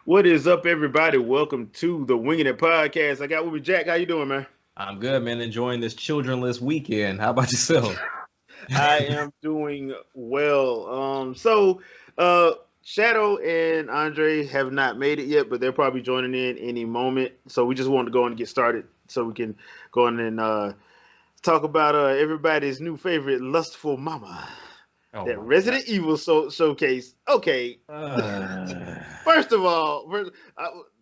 What is up, everybody? Welcome to the Wingin It podcast. I got with me Jack. How you doing, man? I'm good, man. Enjoying this childrenless weekend. How about yourself? I am doing well. Uh, Shadow and Andre have not made it yet, but they're probably joining in any moment. So we just wanted to go on and get started, so we can go on and talk about everybody's new favorite, Lustful Mama, Oh that my God. Resident Evil showcase. Okay, Uh, first of all,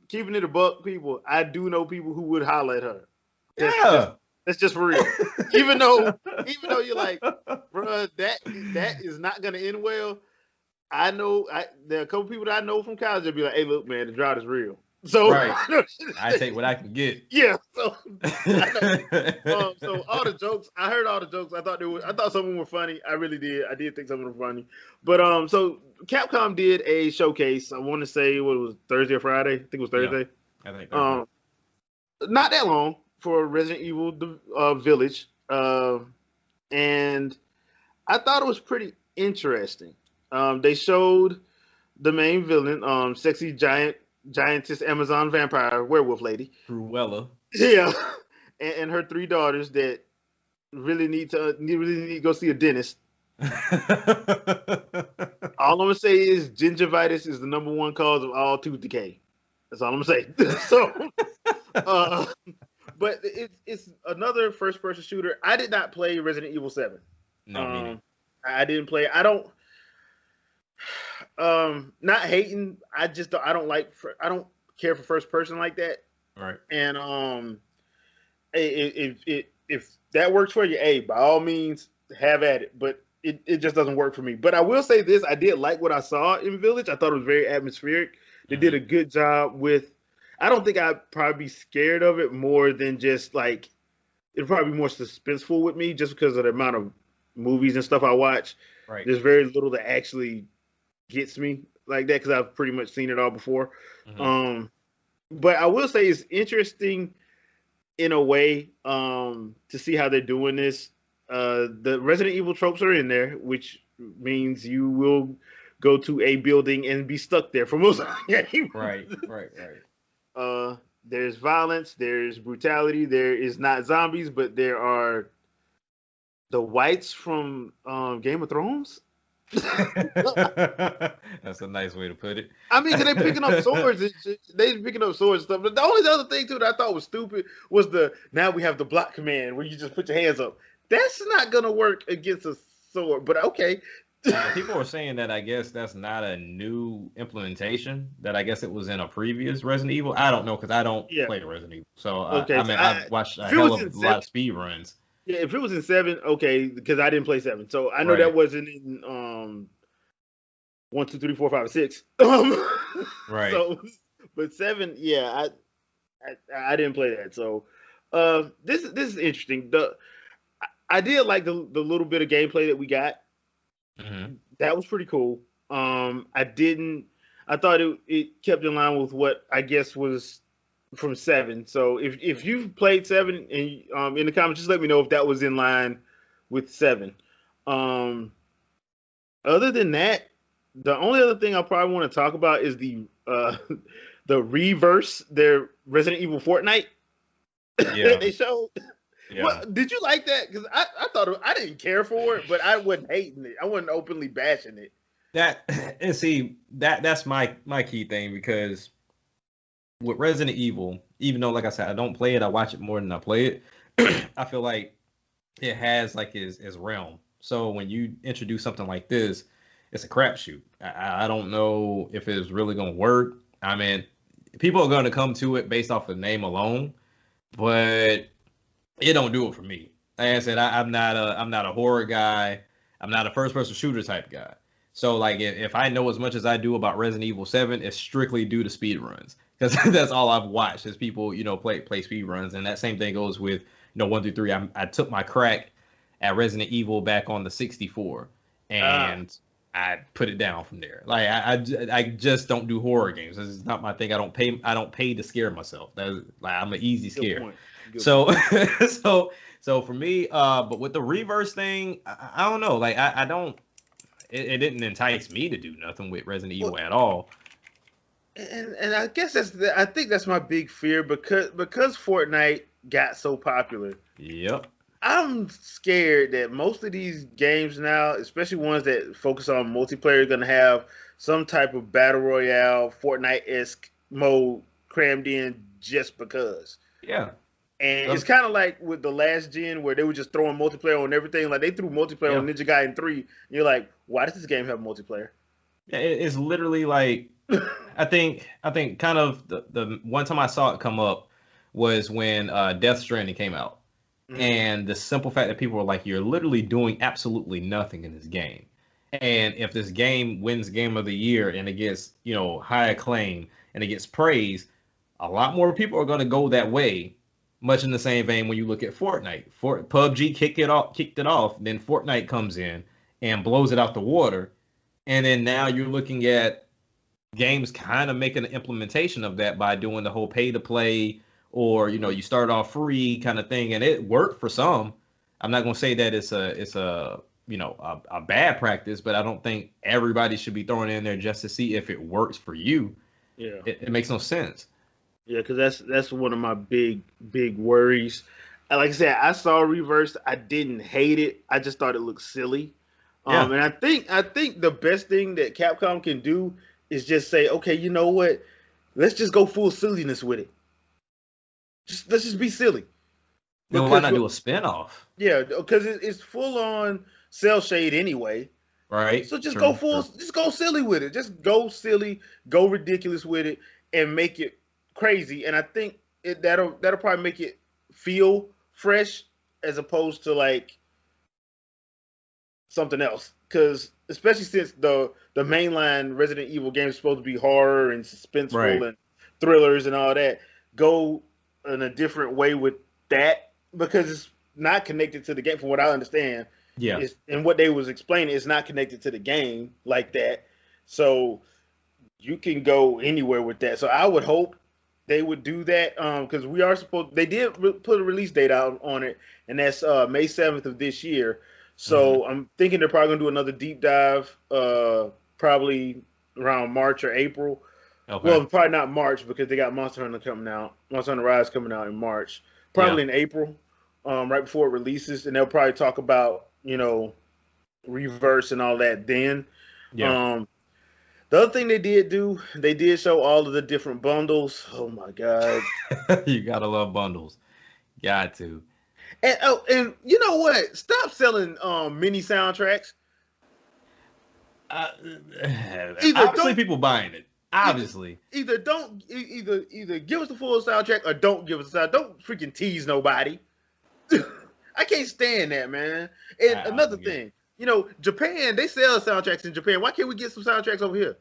keeping it a buck, people. I do know people who would holler at her. That's just yeah. that's just for real. Even though even though you're like, bruh, that is not gonna end well. There are a couple people that I know from college that be like, hey, look, man, the drought is real. So Right. I take what I can get. yeah, so I know. So all the jokes, I heard all the jokes. I thought some of them were funny. I really did. I did think some of them were funny. But so Capcom did a showcase. I want to say what it was Thursday or Friday. I think it was Yeah, Thursday. I think Thursday. Um, not that long for Resident Evil Village. And I thought it was pretty interesting. They showed the main villain, sexy giantess Amazon vampire werewolf lady. Cruella. Yeah, and her three daughters that really need to go see a dentist. All I'm gonna say is gingivitis is the number one cause of all tooth decay. That's all I'm gonna say. So, uh, but it's another first person shooter. I did not play Resident Evil 7. No, meaning. Um, I didn't play. I don't. Not hating. I don't like. I don't care for first person like that. Right. And if that works for you, hey, by all means, have at it. But it just doesn't work for me. But I will say this: I did like what I saw in Village. I thought it was very atmospheric. They did Hmm. a good job with. I don't think I'd probably be scared of it more than just like it'd probably be more suspenseful with me just because of the amount of movies and stuff I watch. Right. There's very little that actually gets me like that because I've pretty much seen it all before. Hmm. Um, but I will say it's interesting in a way to see how they're doing this. The Resident Evil tropes are in there, which means you will go to a building and be stuck there for most of the game. Right. Right. Right. uh, there's violence, there's brutality, there is not zombies, but there are the whites from Game of Thrones. That's a nice way to put it. I mean, cause they picking up swords and shit. They picking up swords and stuff. But the only other thing too that I thought was stupid was the now we have the block command where you just put your hands up. That's not gonna work against a sword. But okay. People were saying that I guess that's not a new implementation. That I guess it was in a previous Resident Evil. I don't know because I don't Yeah. play Resident Evil. So I Okay. mean I've watched a If it hell was of in a lot of seven, speed runs. yeah, if it was in seven, okay, because I didn't play seven, so I know that Right. wasn't in one, two, three, four, five, and six. Right. So, but seven, yeah, I didn't play that. So, this is interesting. I did like the little bit of gameplay that we got. Hmm. That was pretty cool. I didn't. I thought it kept in line with what I guess was from seven. So if you've played seven and in the comments, just let me know if that was in line with seven. Um, Other than that, the only other thing I probably want to talk about is the the reverse, their Resident Evil Fortnite that Yeah. they showed. Yeah. What did you like that? Because I thought I didn't care for it, but I wasn't hating it. I wasn't openly bashing it. That and see that's my key thing because with Resident Evil, even though like I said I don't play it, I watch it more than I play it. I feel like it has like his realm. So when you introduce something like this, it's a crapshoot. I don't know if it's really gonna work. I mean, people are gonna come to it based off the name alone, but it don't do it for me. Like I said, I'm not a horror guy. I'm not a first person shooter type guy. So like if I know as much as I do about Resident Evil 7, it's strictly due to speed runs because that's all I've watched is people play speed runs, and that same thing goes with 1 through 3. I took my crack at Resident Evil back on the 64, Ah, and I put it down from there. Like I just don't do horror games. This is not my thing. I don't pay to scare myself. That's like I'm an easy good scare. point. Good So point. so for me, but with the reverse thing, I don't know. Like I don't. It didn't entice me to do nothing with Resident Well, Evil at all. And I guess I think that's my big fear because Fortnite got so popular. Yep. I'm scared that most of these games now, especially ones that focus on multiplayer, are gonna have some type of battle royale, Fortnite-esque mode crammed in just because. Yeah. And it's Um, kind of like with the last gen where they were just throwing multiplayer on everything. Like they threw multiplayer yeah. on Ninja Gaiden 3. And you're like, why does this game have multiplayer? Yeah, it's literally like I think kind of the one time I saw it come up was when Death Stranding came out. Mhm. And the simple fact that people were like, you're literally doing absolutely nothing in this game. And if this game wins Game of the Year and it gets, high acclaim and it gets praise, a lot more people are going to go that way. Much in the same vein when you look at Fortnite. PUBG kicked it off, then Fortnite comes in and blows it out the water. And then now you're looking at games kind of making an implementation of that by doing the whole pay to play or you start off free kind of thing, and it worked for some. I'm not going to say that it's a a bad practice, but I don't think everybody should be throwing it in there just to see if it works for you. Yeah, It makes no sense. yeah, because that's one of my big worries. And like I said, I saw Reverse. I didn't hate it. I just thought it looked silly. Yeah. And I think the best thing that Capcom can do is just say, okay, you know what? Let's just go full silliness with it. Let's just be silly Then why because not do a spin-off? yeah, because it's full on cell shade anyway. Right. So just go True. full, True. just go silly with it. Just go silly, go ridiculous with it, and make it crazy. And I think that'll probably make it feel fresh as opposed to like something else. Because especially since the mainline Resident Evil game is supposed to be horror and Right. suspenseful and thrillers and all that, go in a different way with that because it's not connected to the game. From what I understand, Yeah. is and what they was explaining is not connected to the game like that. So you can go anywhere with that. So I would hope they would do that because we are supposed. They did put a release date out on it, and that's May 7th of this year. Hmm. So I'm thinking they're probably gonna do another deep dive, probably around March or April. Okay. Well, probably not March because they got Monster Hunter coming out. Monster Hunter Rise coming out in March. Yeah. Probably in April, right before it releases, and they'll probably talk about reverse and all that then. Yeah. Um, the other thing they did do, they did show all of the different bundles. Oh my god! You gotta love bundles. Got to. And you know what? Stop selling mini soundtracks. Uh, Either obviously, don't people buying it. either Obviously, either don't either give us the full soundtrack or don't give us the sound. Don't freaking tease nobody. I can't stand that, man. And I another don't get it. thing, Japan, they sell soundtracks in Japan. Why can't we get some soundtracks over here?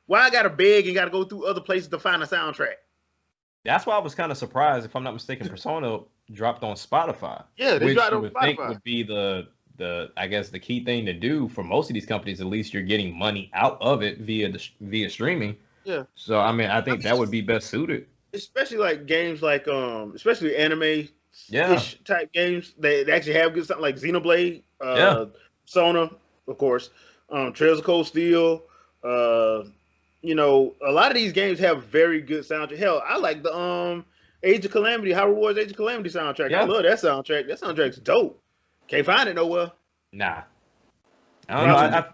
Why I gotta beg and gotta go through other places to find a soundtrack? That's why I was kind of surprised, if I'm not mistaken, Persona dropped on Spotify, Yeah, they which dropped you on would think Spotify. would be the I guess the key thing to do for most of these companies. At least you're getting money out of it via streaming. Yeah, So I mean, I I think mean, that would be best suited. especially like games like especially anime Yeah, ish type games. They actually have good something like Xenoblade, yeah, Sona, of course, Trails of Cold Steel. Uh, a lot of these games have very good soundtrack. Hell, I like the Age of Calamity, Hyrule Wars Age of Calamity soundtrack. I yeah. love that soundtrack. That soundtrack's dope. Can't find it nowhere. Nah, I don't know. Probably in I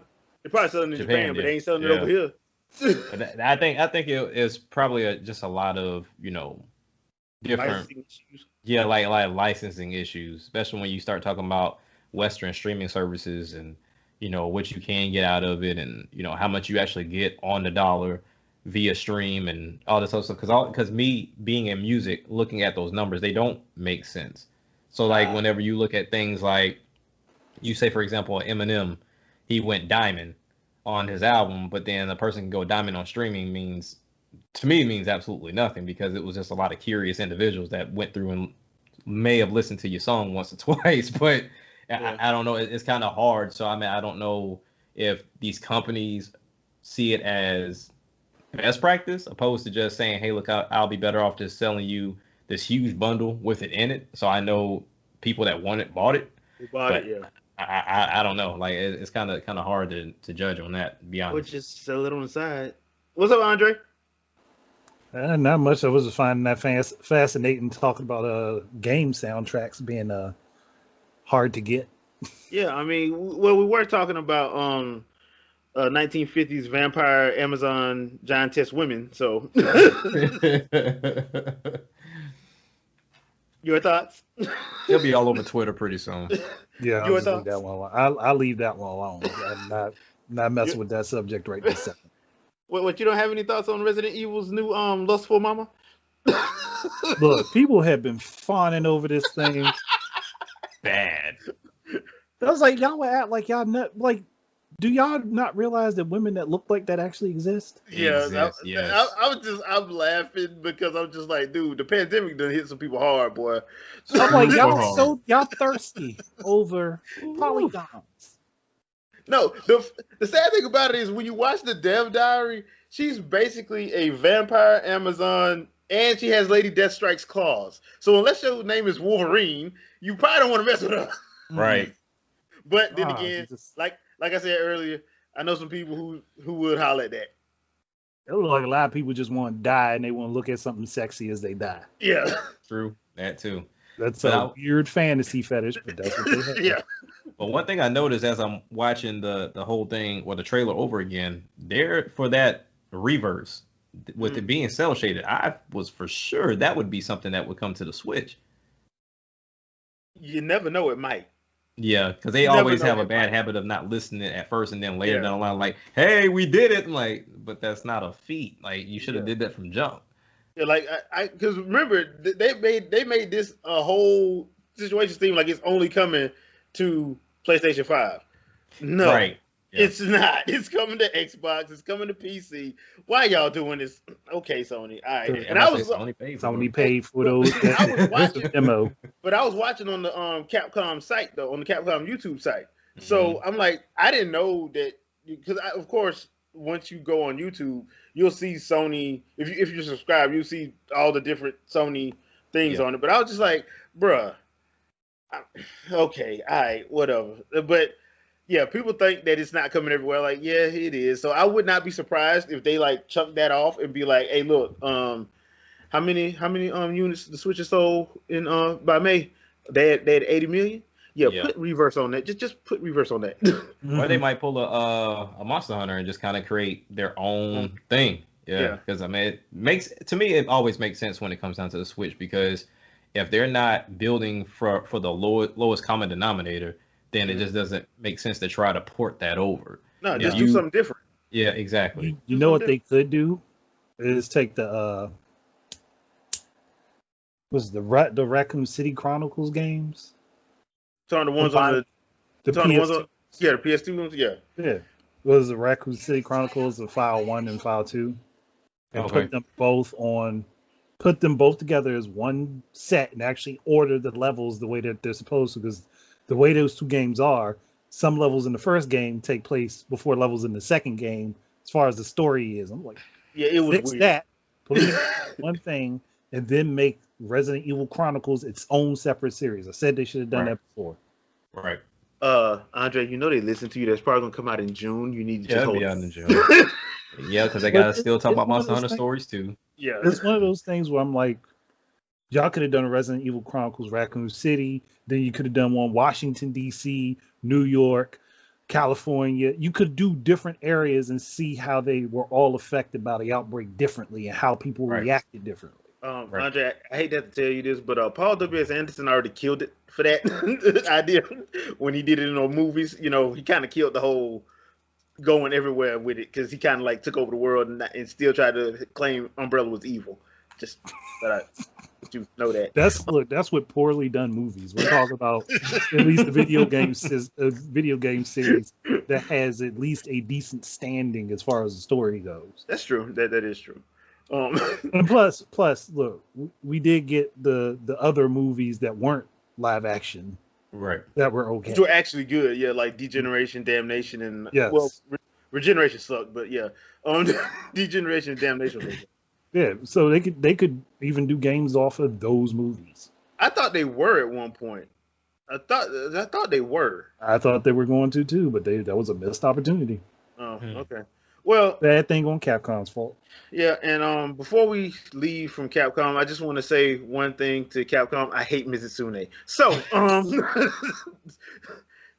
they're probably selling it in Japan, Japan, but yeah, they ain't selling it over yeah. here. But I think it is probably just a lot of different. Licensing issues. Yeah, like licensing issues, especially when you start talking about Western streaming services and what you can get out of it, and how much you actually get on the dollar via stream and all this other stuff. Because me being in music, looking at those numbers, they don't make sense. So like Uh, whenever you look at things like, you say for example Eminem, he went diamond on his album, but then a person can go diamond on streaming, means to me means absolutely nothing, because it was just a lot of curious individuals that went through and may have listened to your song once or twice, but I, yeah. I don't know. It's kind of hard. So I mean, I don't know if these companies see it as best practice, opposed to just saying, "Hey, look, I'll be better off just selling you this huge bundle with it in it." So I know people that want it bought it, Who bought it? but Yeah. I don't know. Like it's kind of hard to judge on that. To be Or honest. just sell it on the side. What's up, Andre? Not much. I was just finding that fascinating talking about game soundtracks being hard to get. Yeah, I mean, well, we were talking about 1950s vampire Amazon giantess women. So, your thoughts? He'll be all over Twitter pretty soon. Yeah, I'll Your just leave that thoughts? one alone. I'll leave that one alone. I'm not You, messing with that subject right this second. what? You don't have any thoughts on Resident Evil's new lustful mama? Look, people have been fawning over this thing. Bad. I was like, y'all would act like y'all not like. Do y'all not realize that women that look like that actually exist? Yeah, Exist, yes. I'm laughing because I'm just like, dude, the pandemic done hit some people hard, boy. I'm like, Super hard. y'all thirsty over Ooh. polygons. No, the sad thing about it is when you watch the Dev Diary, she's basically a vampire Amazon, and she has Lady Deathstrike's claws. So unless your name is Wolverine, you probably don't want to mess with her. Right. But then Ah, again, just, like I said earlier, I know some people who would holler at that. it looks like a lot of people just want to die and they want to look at something sexy as they die. Yeah, True. That too. That's But a weird fantasy fetish, but that's what they have. yeah. But one thing I noticed as I'm watching the whole thing or the trailer over again, there for that reverse with it being cell shaded, I was for sure that would be something that would come to the Switch. You never know, it might. Yeah, because they You never always know have a it bad might. habit of not listening at first and then later Yeah. down the line, like, "Hey, we did it!" Like, but that's not a feat. Like, you should have Yeah. did that from jump. Yeah, like because remember they made this a whole situation seem like it's only coming to PlayStation 5. No, Right. Yeah. it's not. It's coming to Xbox. It's coming to PC. Why y'all doing this? Okay, Sony. All right. Yeah, And I I say was Sony paid for Sony it. paid for those I was watching, demo. but I was watching on the Capcom site though, on the Capcom YouTube site. Mhm. So I'm like, I didn't know that because of course once you go on YouTube, you'll see Sony. If you subscribe, you'll see all the different Sony things Yeah. on it. But I was just like, bruh, okay, all right, whatever. But yeah, people think that it's not coming everywhere. Like, yeah, it is. So I would not be surprised if they like chunk that off and be like, hey, look, how many units the Switch is sold in by May? They had 80 million. Yeah, Yeah. put reverse on that. Just put reverse on that. Or they might pull a Monster Hunter and just kind of create their own thing. Yeah, Yeah. because I mean, it always makes sense when it comes down to the Switch because if they're not building for the lowest common denominator, then it just doesn't make sense to try to port that over. No, If just do something different. Yeah, exactly. You know what they could do is take the the Raccoon City Chronicles games. So on the ones on the so on the ones PS2. on, yeah, the PS2 ones, yeah. Yeah, was the Raccoon City Chronicles of File 1 and File 2, and Okay. put them both together as one set and actually order the levels the way that they're supposed to, because the way those two games are, some levels in the first game take place before levels in the second game as far as the story is. I'm like, Yeah, it was fix weird. that, put it in one thing, and then make Resident Evil Chronicles its own separate series. I said they should have done that before. Right. Andre, you know they listen to you. That's probably gonna come out in June. You need to just It'll hold be it. out in June. Yeah, because they gotta still talk it's about one of Monster those Hunter things- stories too. Yeah. It's one of those things where I'm like, y'all could have done a Resident Evil Chronicles Raccoon City, then you could have done one Washington, D.C., New York, California. You could do different areas and see how they were all affected by the outbreak differently and how people reacted differently. Right. Andre, I hate to have to tell you this, but Paul W.S. Anderson already killed it for that idea when he did it in those movies. You know, he kind of killed the whole going everywhere with it because he kind of like took over the world and still tried to claim Umbrella was evil. Just that you know that. That's what poorly done movies. We're talking about at least a video game series that has at least a decent standing as far as the story goes. That's true. That is true. And plus, look, we did get the other movies that weren't live action Right. that were okay. Which were actually good, yeah, like Degeneration, Damnation, and Yes. well, Regeneration sucked, but yeah, Degeneration and Damnation was good. Yeah, so they could even do games off of those movies. I thought they were at one point. I thought they were. I thought they were going to too, but that was a missed opportunity. Oh, okay. Well, Bad thing on Capcom's fault. yeah, and before we leave from Capcom, I just want to say one thing to Capcom. I hate Mizusune. So,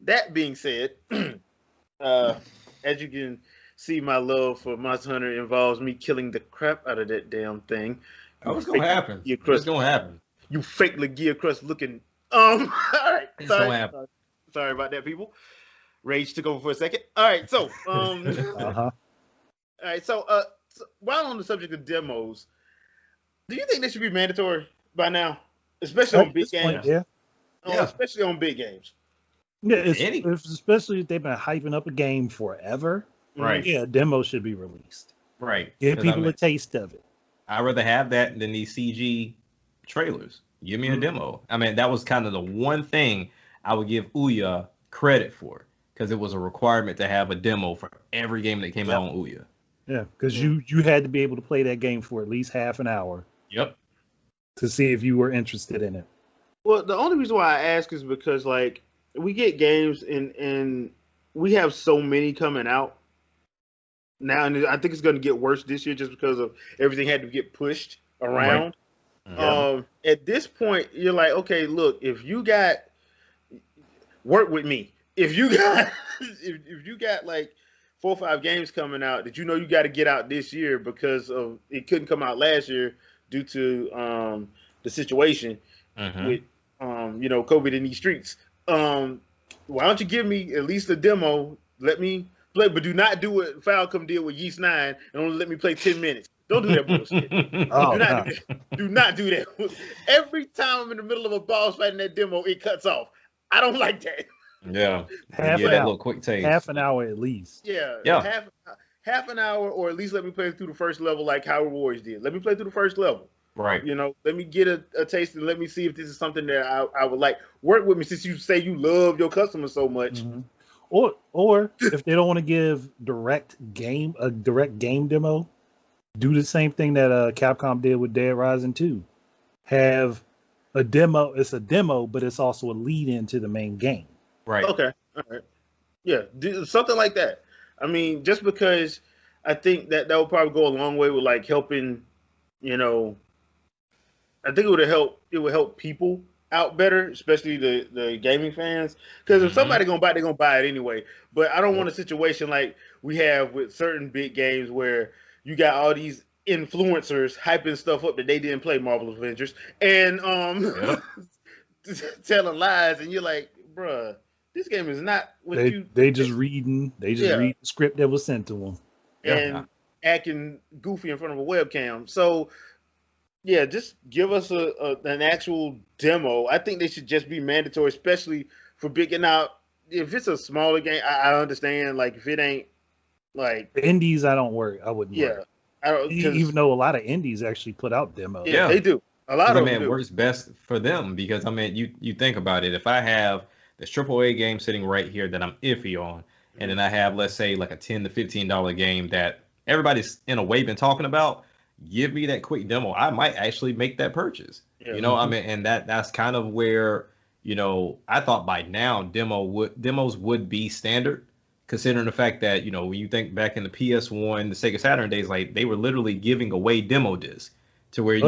that being said, uh, as you can see, my love for Monster Hunter involves me killing the crap out of that damn thing. Oh, what's gonna happen? What's gonna happen? You fake Gear Crust looking. All right, It's sorry, gonna happen. sorry about that, people. Rage took over for a second. All right, so Uh-huh. all right, so while on the subject of demos, do you think they should be mandatory by now, especially on At big this point, games? yeah. Yeah. Especially on big games. Yeah, especially if they've been hyping up a game forever. Right. Yeah, demo should be released. Right. Give 'Cause people a taste of it. I'd rather have that than these CG trailers. Give me a demo. I mean, that was kind of the one thing I would give Ouya credit for, because it was a requirement to have a demo for every game that came out on Ouya. Yeah, because you had to be able to play that game for at least half an hour. Yep. To see if you were interested in it. Well, the only reason why I ask is because like we get games and we have so many coming out now, and I think it's going to get worse this year just because of everything had to get pushed around. Right. At this point, you're like, okay, look, if you got work with me, if you got if you got like 4 or 5 games coming out that you got to get out this year because of it couldn't come out last year due to the situation with COVID in these streets. Why don't you give me at least a demo? Let me play, but do not do what Falcom did with Yeast 9 and only let me play 10 minutes. Don't do that bullshit. Do not do that. Every time I'm in the middle of a boss fight in that demo, it cuts off. I don't like that. Yeah. Half that an hour. little quick taste. Half an hour at least. Yeah. Half an hour, or at least let me play through the first level like Hyrule Warriors did. Let me play through the first level. Right. Let me get a taste and let me see if this is something that I would like. Work with me since you say you love your customers so much. Mm-hmm. Or if they don't want to give a direct game demo, do the same thing that Capcom did with Dead Rising 2. Have a demo. It's a demo, but it's also a lead into the main game. Right. Okay. All right. Yeah. Do something like that. I mean, just because I think that would probably go a long way with like helping, I think it would help people out better, especially the gaming fans. Because if somebody gonna buy it, they're gonna buy it anyway. But I don't want a situation like we have with certain big games where you got all these influencers hyping stuff up that they didn't play Marvel's Avengers and telling lies, and you're like, bruh, this game is not what they just read the script that was sent to them and acting goofy in front of a webcam. So yeah, just give us an actual demo. I think they should just be mandatory, especially for big. Now, if it's a smaller game, I understand. Like if it ain't like the indies, I wouldn't worry. Yeah, even though a lot of indies actually put out demos. Yeah, they do. A lot of them do. It works best for them because you think about it. If I have this AAA game sitting right here that I'm iffy on, and then I have, let's say, like a $10 to $15 game that everybody's in a way been talking about, give me that quick demo. I might actually make that purchase. Yeah. And that's kind of where, I thought by now demos would be standard, considering the fact that, when you think back in the PS1, the Sega Saturn days, like they were literally giving away demo discs to where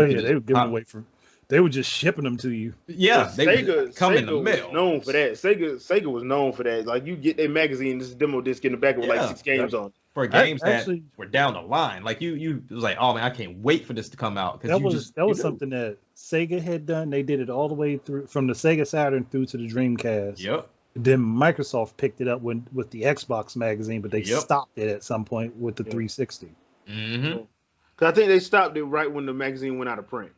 they were just shipping them to you. Yeah, Sega come in the mail. Known for that. Sega was known for that. Like you get their magazine, this demo disc in the back with like 6 games on it. For games that were down the line, like you was like, oh man, I can't wait for this to come out. That was something that Sega had done. They did it all the way through from the Sega Saturn through to the Dreamcast. Yep. Then Microsoft picked it up with the Xbox magazine, but they stopped it at some point with the 360. Mm-hmm. Because I think they stopped it right when the magazine went out of print.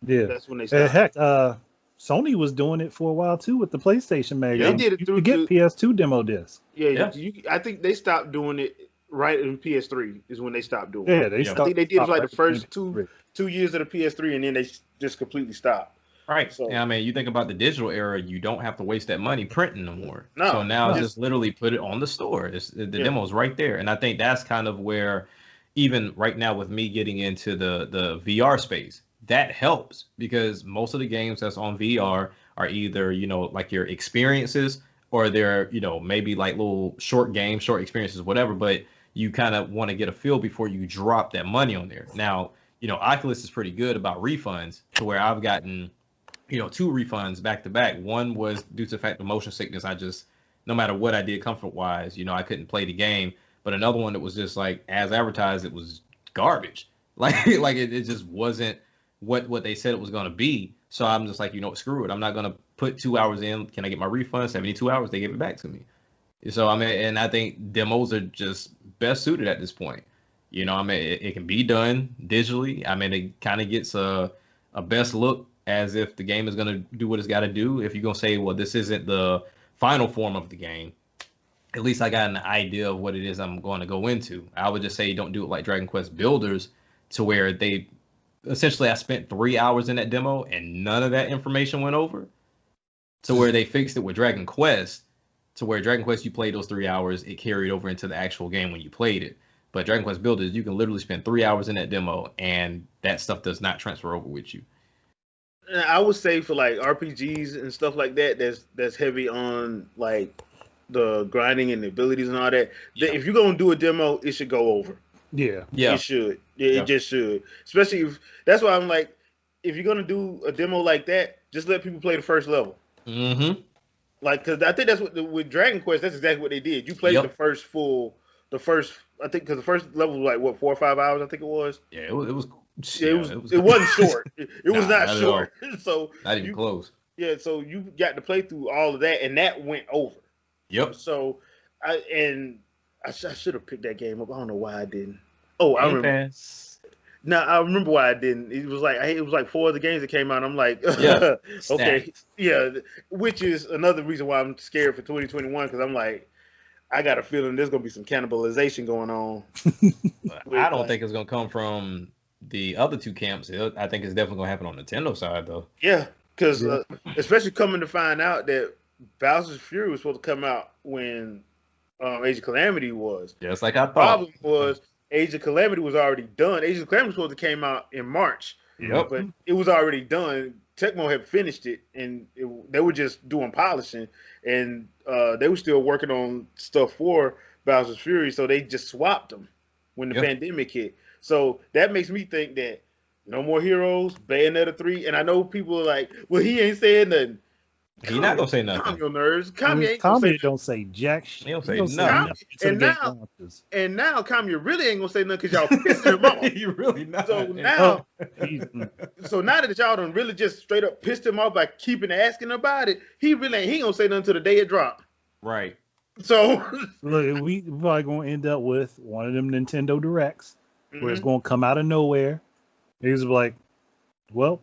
Yeah, that's when they stopped. Heck, Sony was doing it for a while too with the PlayStation magazine. Yeah, they did it through you get PS2 demo discs. Yeah. I think they stopped doing it right in PS3 is when they stopped doing it. Yeah, I think they did it like the first two years of the PS3, and then they just completely stopped. Right. So, you think about the digital era, you don't have to waste that money printing no more. No. So now just literally put it on the store. The demo's right there. And I think that's kind of where, even right now with me getting into the VR space, that helps because most of the games that's on VR are either, like your experiences or they're, maybe like little short games, short experiences, whatever. But you kind of want to get a feel before you drop that money on there. Now, Oculus is pretty good about refunds to where I've gotten, 2 refunds back to back. One was due to the fact of motion sickness. I just, no matter what I did comfort wise, I couldn't play the game. But another one that was just like, as advertised, it was garbage. Like it just wasn't what they said it was going to be. So I'm just like, screw it. I'm not going to put 2 hours in. Can I get my refund? 72 hours. They gave it back to me. So, and I think demos are just best suited at this point. It can be done digitally. It kind of gets a best look as if the game is going to do what it's got to do. If you're going to say, well, this isn't the final form of the game, at least I got an idea of what it is I'm going to go into. I would just say don't do it like Dragon Quest Builders, to where I spent 3 hours in that demo and none of that information went over, to where they fixed it with Dragon Quest, to where Dragon Quest, you played those 3 hours, it carried over into the actual game when you played it. But Dragon Quest Builders, you can literally spend 3 hours in that demo and that stuff does not transfer over with you. I would say for like RPGs and stuff like that, that's heavy on like the grinding and the abilities and all that. Yeah. If you're gonna do a demo, it should go over. Yeah. It should. It just should. Especially if that's why I'm like, if you're gonna do a demo like that, just let people play the first level. Mm-hmm. Like, because I think that's what with Dragon Quest, that's exactly what they did. You played the first, I think, because the first level was like what, 4 or 5 hours, I think it was. Yeah, it was. It wasn't short. It was not short. So not even close. Yeah, so you got to play through all of that, and that went over. Yep. So I should have picked that game up. I don't know why I didn't. Oh, I remember. No, I remember why I didn't. It was like 4 of the games that came out. I'm like, yeah, okay, yeah, which is another reason why I'm scared for 2021, because I'm like, I got a feeling there's gonna be some cannibalization going on. I don't think it's gonna come from the other 2 camps. I think it's definitely gonna happen on Nintendo side though. Yeah, because especially coming to find out that Bowser's Fury was supposed to come out when Age of Calamity was. Just like I thought. The problem was Age of Calamity was already done. Age of Calamity was supposed to came out in March. Yep. But it was already done. Tecmo had finished it, and they were just doing polishing, and they were still working on stuff for Bowser's Fury, so they just swapped them when the pandemic hit. So that makes me think that No More Heroes, Bayonetta 3, and I know people are like, well, he ain't saying nothing. He's not gonna say nothing. Calm your nerves. Kami don't say jack shit. He don't say nothing. And now Kami really ain't gonna say nothing because y'all pissing him off. You really not. So now that y'all done really just straight up pissed him off by keeping asking about it, he ain't gonna say nothing until the day it dropped. Right. So look, we probably gonna end up with one of them Nintendo Directs where it's gonna come out of nowhere. He's like, well,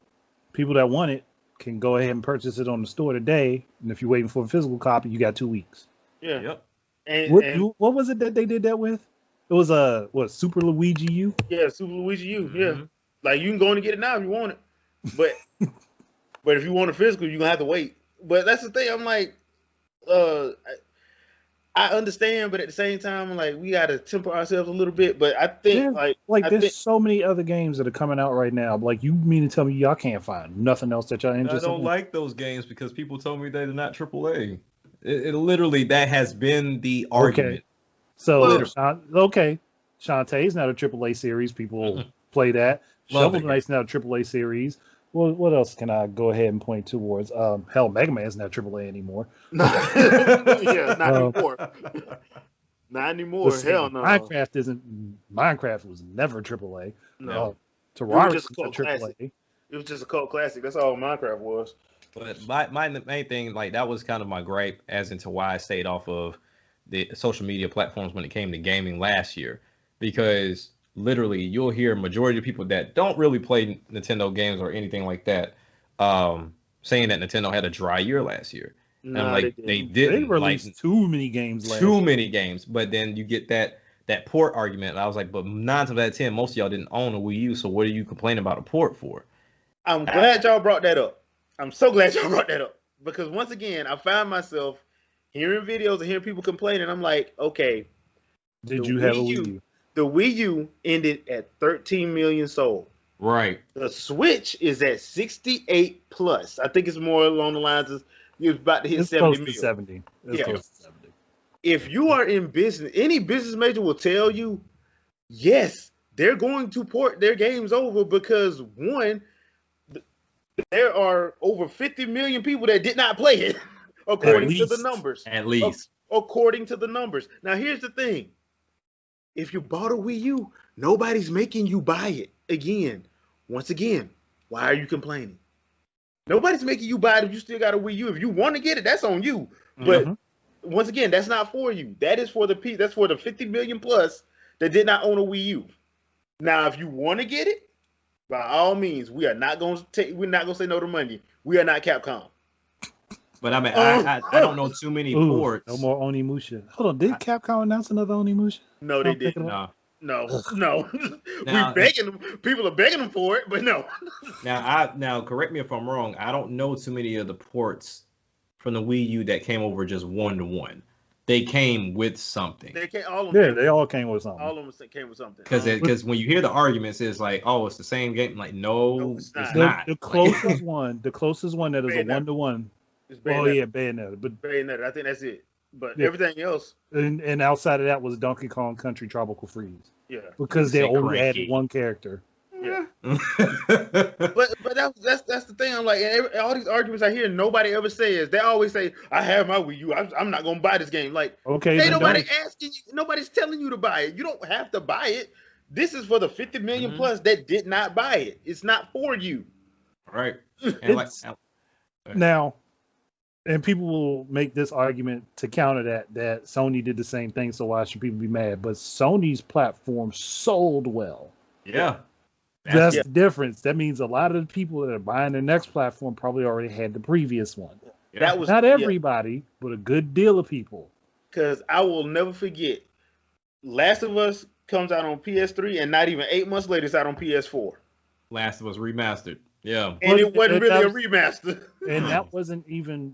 people that want it can go ahead and purchase it on the store today, and if you're waiting for a physical copy, you got 2 weeks. Yeah. Yep. And what was it that they did that with? It was Super Luigi U? Yeah, Super Luigi U. Yeah. Like, you can go in and get it now if you want it. But but if you want a physical, you're gonna have to wait. But that's the thing, I'm like, I understand, but at the same time, I'm like, we gotta temper ourselves a little bit. But I think there's so many other games that are coming out right now. Like, you mean to tell me y'all can't find nothing else that y'all interested in? I don't like those games because people told me they're not AAA. It literally, that has been the argument. Okay. So Shantae's not a AAA series. People play that. Shovel Knight's not a AAA series. Well, what else can I go ahead and point towards? Hell, Mega Man's not AAA anymore. Yeah, not anymore. Not anymore. Hell no. Minecraft was never AAA. No. Terraria was a AAA. It was just a cult classic. That's all Minecraft was. But my main thing, like, that was kind of my gripe as into why I stayed off of the social media platforms when it came to gaming last year, because literally you'll hear a majority of people that don't really play Nintendo games or anything like that saying that Nintendo had a dry year last year. No, and like they didn't. They released too many games last year. Too many games. But then you get that port argument. And I was like, but 9 times out of 10, most of y'all didn't own a Wii U, so what are you complaining about a port for? I'm glad y'all brought that up. I'm so glad y'all brought that up. Because once again, I found myself hearing videos and hearing people complaining. I'm like, okay. Did you have a Wii U? The Wii U ended at 13 million sold. Right. The Switch is at 68 plus. I think it's more along the lines of it's about to hit 70 million. 70. It's close to 70. if you are in business, any business major will tell you, yes, they're going to port their games over because one, there are over 50 million people that did not play it, according to the numbers. At least. According to the numbers. Now, here's the thing. If you bought a Wii U, nobody's making you buy it again. Once again, why are you complaining? Nobody's making you buy it if you still got a Wii U. If you want to get it, that's on you. But once again, that's not for you. That is for the 50 million plus that did not own a Wii U. Now, if you want to get it, by all means, we are not going to we're not going to say no to money. We are not Capcom. But I mean, I don't know too many ports. No more Onimusha. Hold on, did Capcom announce another Onimusha? No, they didn't. No. We begging them. People are begging them for it, but no. Now correct me if I'm wrong. I don't know too many of the ports from the Wii U that came over just 1-to-1. They came with something. They all came with something. All of them came with something. Because when you hear the arguments, it's like, oh, it's the same game. Like, no, it's not. The closest one that is a 1-to-1. Bayonetta. But Bayonetta, I think that's it. But everything else. And outside of that was Donkey Kong Country Tropical Freeze. Yeah. Because they only had one character. Yeah. but that's the thing. I'm like, all these arguments I hear, nobody ever says. They always say, I have my Wii U. I'm not gonna buy this game. Like, okay, ain't nobody asking you, nobody's telling you to buy it. You don't have to buy it. This is for the 50 million plus that did not buy it. It's not for you. Right. Now, and people will make this argument to counter that Sony did the same thing, so why should people be mad? But Sony's platform sold well. Yeah. That's the difference. That means a lot of the people that are buying the next platform probably already had the previous one. Yeah. That was not everybody, but a good deal of people. Because I will never forget, Last of Us comes out on PS3, and not even 8 months later, it's out on PS4. Last of Us remastered. Yeah. And it wasn't really a remaster. And that wasn't even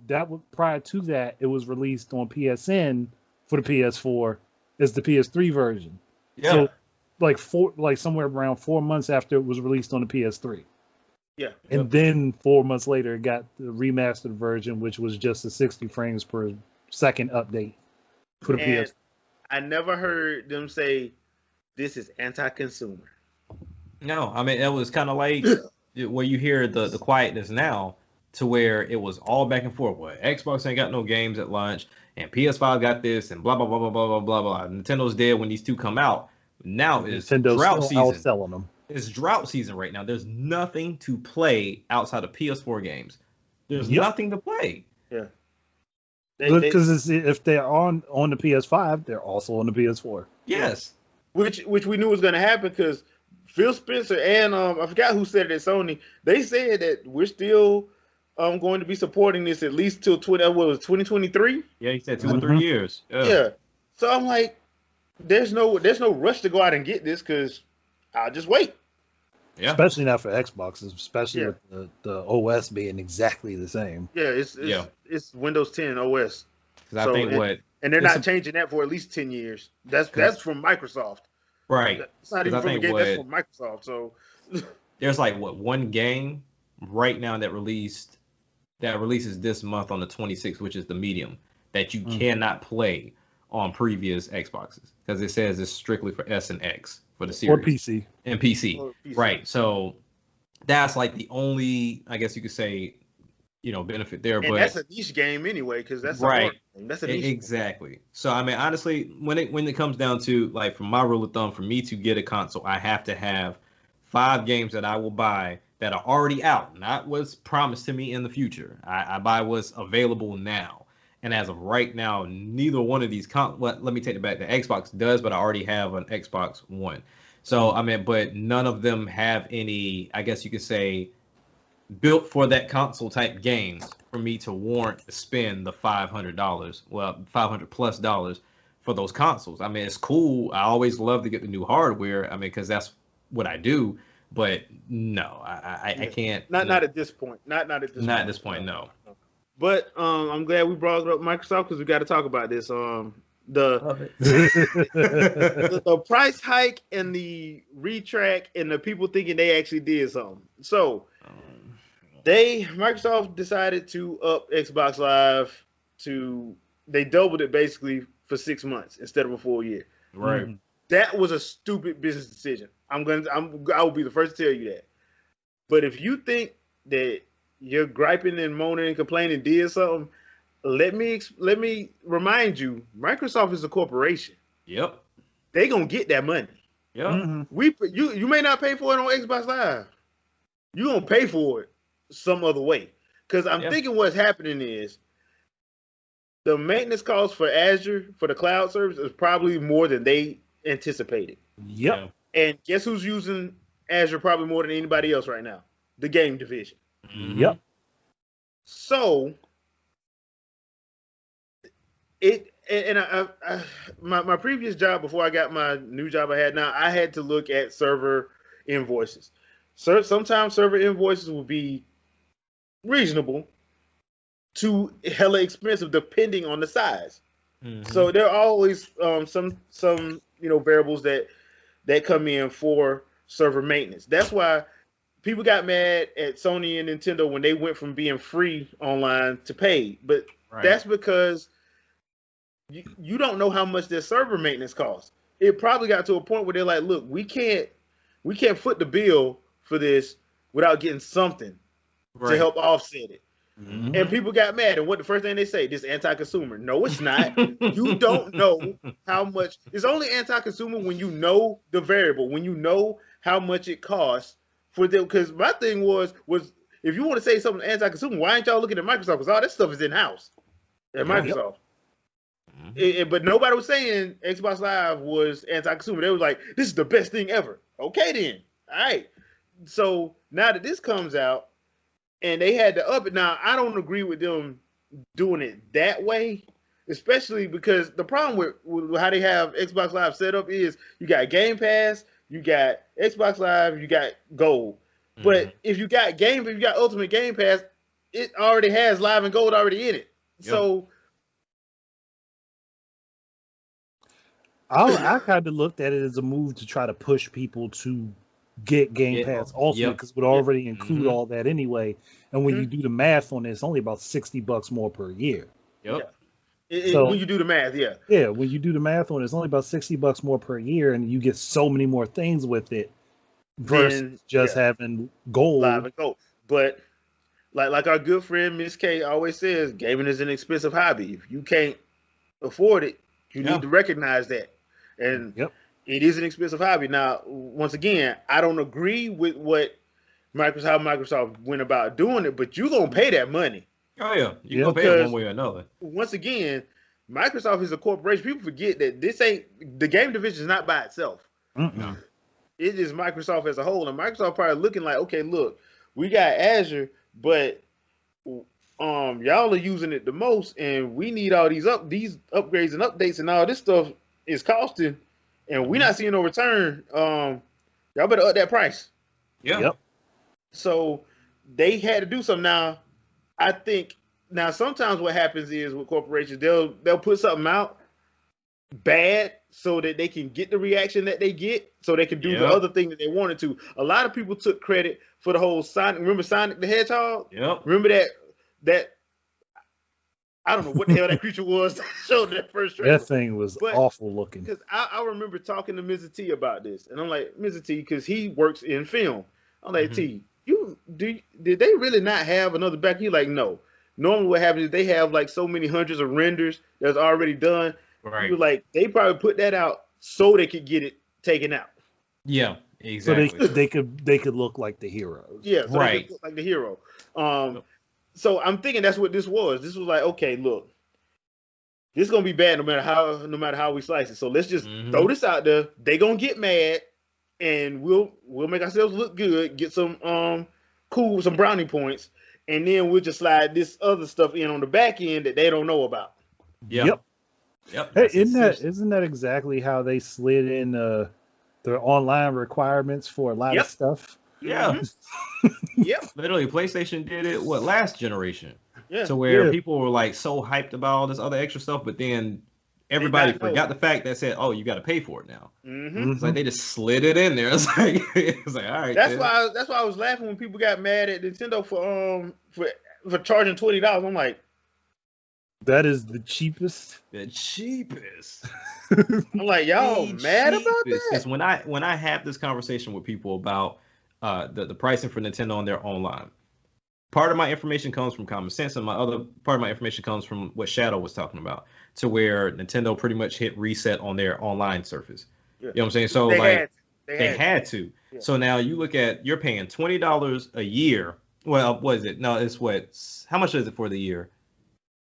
prior to that, it was released on PSN for the PS4 as the PS3 version. Yeah. So somewhere around 4 months after it was released on the PS3. Yeah. And then 4 months later it got the remastered version, which was just a 60 frames per second update for the PS. I never heard them say this is anti-consumer. No, I mean it was kind of like where you hear the quietness now, to where it was all back and forth. Well, Xbox ain't got no games at launch, and PS5 got this, and blah blah blah blah blah blah blah. Nintendo dead when these two come out. Now is drought season. Outselling them. It's drought season right now. There's nothing to play outside of PS4 games. There's nothing to play. Yeah. Because if they're on the PS5, they're also on the PS4. Yes. Which we knew was going to happen because Phil Spencer and I forgot who said it at Sony. They said that we're still going to be supporting this at least till 2023. Yeah, he said 2 or 3 years. Yeah. So I'm like, there's no rush to go out and get this because I'll just wait. Yeah. Especially not for Xboxes, especially with the OS being exactly the same. Yeah, it's Windows 10 OS. Because I think and they're not changing that for at least 10 years. That's from Microsoft. Right. It's not even from the game. That's from Microsoft. So there's one game right now that releases this month on the 26th, which is the Medium, that you cannot play on previous Xboxes because it says it's strictly for S and X for the series. Or PC. And PC. Right. So that's like the only, I guess you could say, benefit there. And but that's a niche game anyway, because that's right. That's a niche exactly. Game. So I mean, honestly, when it comes down to, like, from my rule of thumb, for me to get a console, I have to have 5 games that I will buy that are already out, not what's promised to me in the future. I buy what's available now. And as of right now, neither one of these let me take it back. The Xbox does, but I already have an Xbox One. So I mean, but none of them have any, I guess you could say, built for that console type games for me to warrant to spend the $500, well, $500+ for those consoles. I mean, it's cool. I always love to get the new hardware. I mean, because that's what I do. But no, I can't. Not at this point. Not at this point. Not at this point. No. But I'm glad we brought up Microsoft because we got to talk about this. The price hike and the retrack and the people thinking they actually did something. So Microsoft decided to up Xbox Live they doubled it basically for 6 months instead of a full year. Right. Mhm. That was a stupid business decision. I will be the first to tell you that. But if you think that you're griping and moaning and complaining did something, let me remind you, Microsoft is a corporation. Yep. They gonna get that money. Yep. Mhm. You may not pay for it on Xbox Live. You gonna pay for it some other way. Because I'm thinking what's happening is the maintenance cost for Azure for the cloud service is probably more than they anticipated. Yep. And guess who's using Azure probably more than anybody else right now? The game division. Yep. So my previous job before I got my new job I had now, I had to look at server invoices. So sometimes server invoices will be reasonable to hella expensive depending on the size. So there are always some variables that come in for server maintenance. That's why people got mad at Sony and Nintendo when they went from being free online to paid. But that's because you don't know how much their server maintenance costs. It probably got to a point where they're like, look, we can't foot the bill for this without getting something to help offset it. And people got mad. And what the first thing they say, this anti-consumer. No, it's not. You don't know how much. It's only anti-consumer when you know the variable, when you know how much it costs for them. Because my thing was if you want to say something anti-consumer, why ain't y'all looking at Microsoft? Because all that stuff is in-house at Microsoft. But nobody was saying Xbox Live was anti-consumer. They was like, this is the best thing ever. Okay, then. All right. So now that this comes out, and they had to up it. Now, I don't agree with them doing it that way, especially because the problem with how they have Xbox Live set up is you got Game Pass, you got Xbox Live, you got Gold. But if you got Ultimate Game Pass, it already has Live and Gold already in it. So I kind of looked at it as a move to try to push people to get Game Pass Ultimate because it would already include all that anyway. And when you do the math on it, it's only about $60 more per year. When you do the math, when you do the math on it, it's only about $60 more per year, and you get so many more things with it versus just having Gold. Live and Gold. But like our good friend Miss K always says, gaming is an expensive hobby. If you can't afford it, you need to recognize that. And it is an expensive hobby. Now, once again, I don't agree with how Microsoft went about doing it, but you're gonna pay that money. Oh yeah, you're gonna pay it one way or another. Once again, Microsoft is a corporation. People forget that the game division is not by itself. No. It is Microsoft as a whole, and Microsoft probably looking like, okay, look, we got Azure, but y'all are using it the most, and we need all these upgrades and updates, and all this stuff is costing, and we're not seeing no return. Y'all better up that price. So they had to do something. Now, I think sometimes what happens is with corporations, they'll put something out bad so that they can get the reaction that they get, so they can do the other thing that they wanted to. A lot of people took credit for the whole Sonic. Remember Sonic the Hedgehog? Remember that I don't know what the hell that creature was that showed that first trailer. That thing was awful looking. Because I remember talking to Mr. T about this, and I'm like, Mr. T, because he works in film. I'm like, T, did they really not have another back? He's like, no. Normally what happens is they have like so many hundreds of renders that's already done. He was like, they probably put that out so they could get it taken out. Yeah, exactly. So they could look like the heroes. Yeah, so they could look like the hero. So I'm thinking that's what this was. This was like, okay, look, this is gonna be bad no matter how we slice it. So let's just throw this out there. They gonna get mad, and we'll make ourselves look good, get some some brownie points, and then we'll just slide this other stuff in on the back end that they don't know about. Yep. Hey, isn't that exactly how they slid in their online requirements for a lot of stuff? Yeah. Literally, PlayStation did it last generation. So where people were like so hyped about all this other extra stuff, but then everybody forgot the fact that said, "Oh, you got to pay for it now." It's like they just slid it in there. It's like all right. That's why I was laughing when people got mad at Nintendo for charging $20. I'm like, That is the cheapest. The cheapest. I'm like, y'all The mad about cheapest. that? Because when I have this conversation with people about the pricing for Nintendo on their online, part of my information comes from common sense, and my other part of my information comes from what Shadow was talking about, to where Nintendo pretty much hit reset on their online surface. Yeah. You know what I'm saying? So They like had to. Yeah. So now you look at, you're paying $20 a year. Well, what is it? No, it's what? How much is it for the year?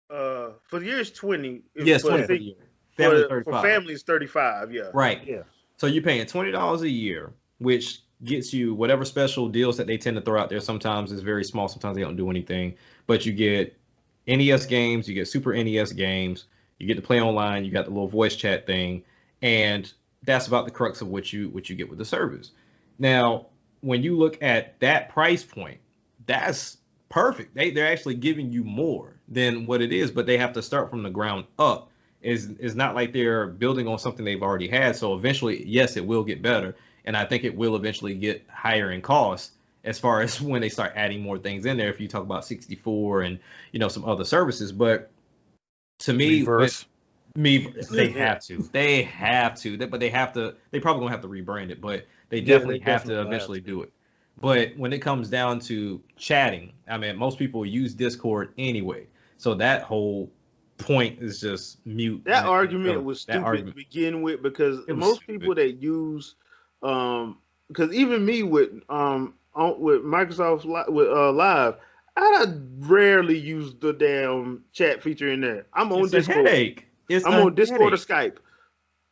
For the year it's 20. Yes, But 20 I for the think year. Family for 35. families 35. Yeah. Right. Yeah. So you're paying $20 a year, which gets you whatever special deals that they tend to throw out there. Sometimes it's very small, sometimes they don't do anything. But you get NES games, you get Super NES games, you get to play online, you got the little voice chat thing, and that's about the crux of what you get with the service. Now, when you look at that price point, that's perfect. They're actually giving you more than what it is, but they have to start from the ground up. Is not like they're building on something they've already had. So eventually, yes, it will get better, and I think it will eventually get higher in cost as far as when they start adding more things in there. If you talk about 64 and some other services, but to me, Reverse. they have to. But they have to. They probably gonna have to rebrand it, but they Yeah, definitely they have to definitely eventually do it. But when it comes down to chatting, I mean, most people use Discord anyway, so that whole point is just mute. That argument was That stupid argument. to begin with, because It was most stupid. people that use because even me with with Microsoft Live, I rarely use the damn chat feature in there. I'm on It's a Discord. headache. It's I'm a on Discord or headache.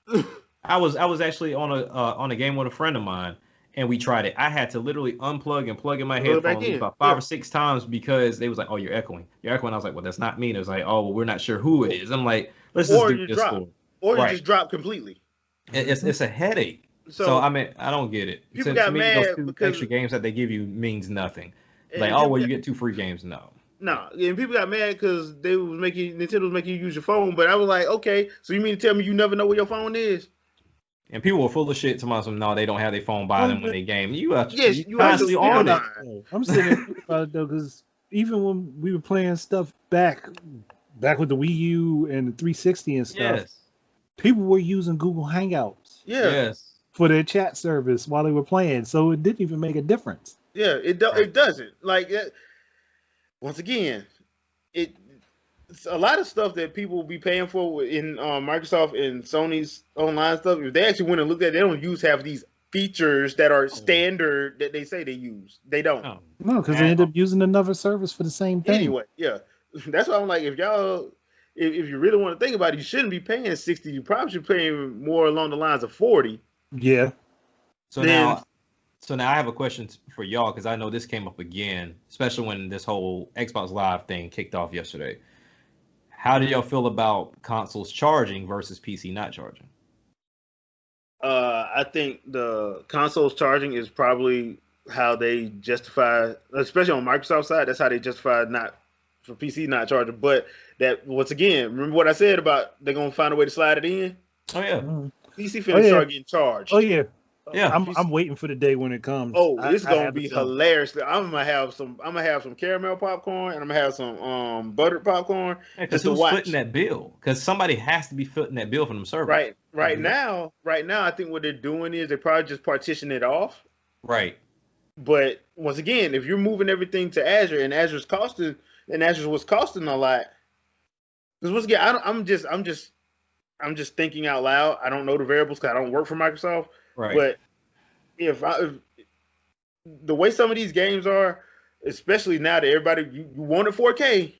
Skype. I was actually on a game with a friend of mine, and we tried it. I had to literally unplug and plug in my Plug it back headphones in. about Yeah. 5 or 6 times because they was like, "Oh, you're echoing. You're echoing." I was like, "Well, that's not me." And it was like, "Oh, well, we're not sure who it is." I'm like, "Let's just Or do you Discord." drop. Or you Right. just drop completely. It's a headache. So So I mean, I don't get it. people To got me, those mad 2 because extra games that they give you means nothing. Like, and oh people well, you got, get 2 free games. No. no, and people got mad because Nintendo was making you use your phone. But I was like, okay, so you mean to tell me you never know where your phone is? And people were full of shit to myself. No, they don't have their phone by them when they game. You are Yes, you are constantly still on it. lying. I'm sitting there thinking about it though, because even when we were playing stuff back with the Wii U and the 360 and stuff, Yes. people were using Google Hangouts Yeah, Yes. for their chat service while they were playing, so it didn't even make a difference. yeah, it doesn't. Like once again, it's a lot of stuff that people will be paying for in Microsoft and Sony's online stuff. If they actually went and looked at it, they don't use half of these features that are standard that they say they use. They don't. No. No, because they end up using another service for the same thing. Anyway, yeah. That's why I'm like, if you really want to think about it, you shouldn't be paying 60. You probably should be paying more along the lines of 40. Yeah. So now I have a question for y'all, because I know this came up again, especially when this whole Xbox Live thing kicked off yesterday. How do y'all feel about consoles charging versus PC not charging? I think the consoles charging is probably how they justify, especially on Microsoft side. That's how they justify not for PC not charging. But that once again, remember what I said about they're gonna find a way to slide it in. Oh yeah. PC finna start getting charged. Oh yeah. Yeah. I'm waiting for the day when it comes. Oh, it's gonna be have some. hilarious. I'm gonna have some caramel popcorn, and I'm gonna have some buttered popcorn. Because just to who's watch. footing that bill? Because somebody has to be footing that bill from the server. Right now, I think what they're doing is they probably just partition it off. Right. But once again, if you're moving everything to Azure and Azure was costing a lot, because once again, I'm just thinking out loud. I don't know the variables because I don't work for Microsoft. Right. But if the way some of these games are, especially now that everybody you want a 4K,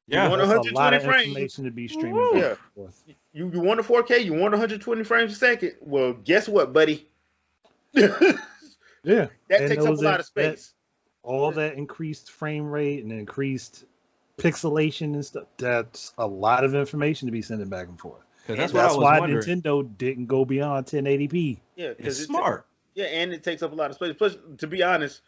Yeah. you want That's 120 a lot of frames. information to be streaming. Yeah. back and forth. You want a 4K, you want 120 frames a second. Well, guess what, buddy? Yeah. That And takes up a those lot of space. All that increased frame rate and increased pixelation and stuff, that's a lot of information to be sending back and forth. Because That's what I why was wondering. Nintendo didn't go beyond 1080p. Yeah, because It's smart. and it takes up a lot of space. Plus, to be honest,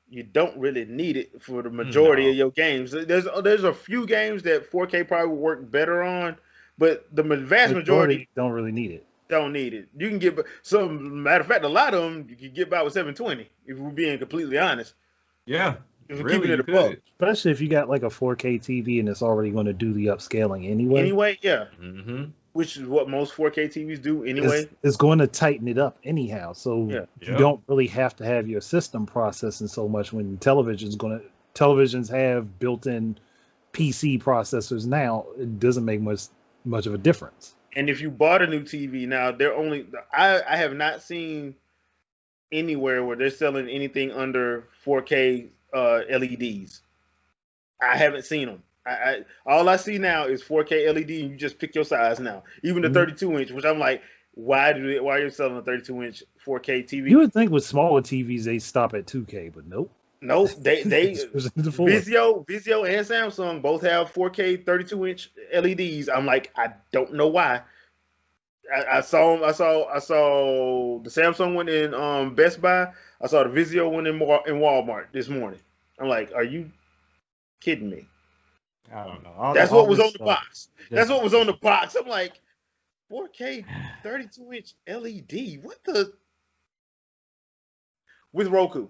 you don't really need it for the majority of your games. There's a few games that 4K probably would work better on, but the vast majority don't really need it. don't need it. You can get matter of fact, a lot of them you can get by with 720 if we're being completely honest. Yeah. If we're Really, keeping it you a buck. could. Especially if you got like a 4K TV and it's already going to do the upscaling anyway. Anyway, yeah. Mm-hmm. Which is what most 4K TVs do anyway. It's going to tighten it up anyhow. So Yeah. you don't really have to have your system processing so much when televisions have built-in PC processors now. It doesn't make much of a difference. And if you bought a new TV now, I have not seen anywhere where they're selling anything under 4K LEDs. I haven't seen them. All I see now is 4K LED, and you just pick your size now. Even the 32-inch, which I'm like, why are you selling a 32-inch 4K TV? You would think with smaller TVs they stop at 2K, but nope. Nope, they Vizio and Samsung both have 4K 32-inch LEDs. I'm like, I don't know why. I saw the Samsung one in Best Buy. I saw the Vizio one in Walmart this morning. I'm like, are you kidding me? I don't know. That's what was on the box. That's what was on the box. I'm like, 4K 32-inch LED. What the? With Roku.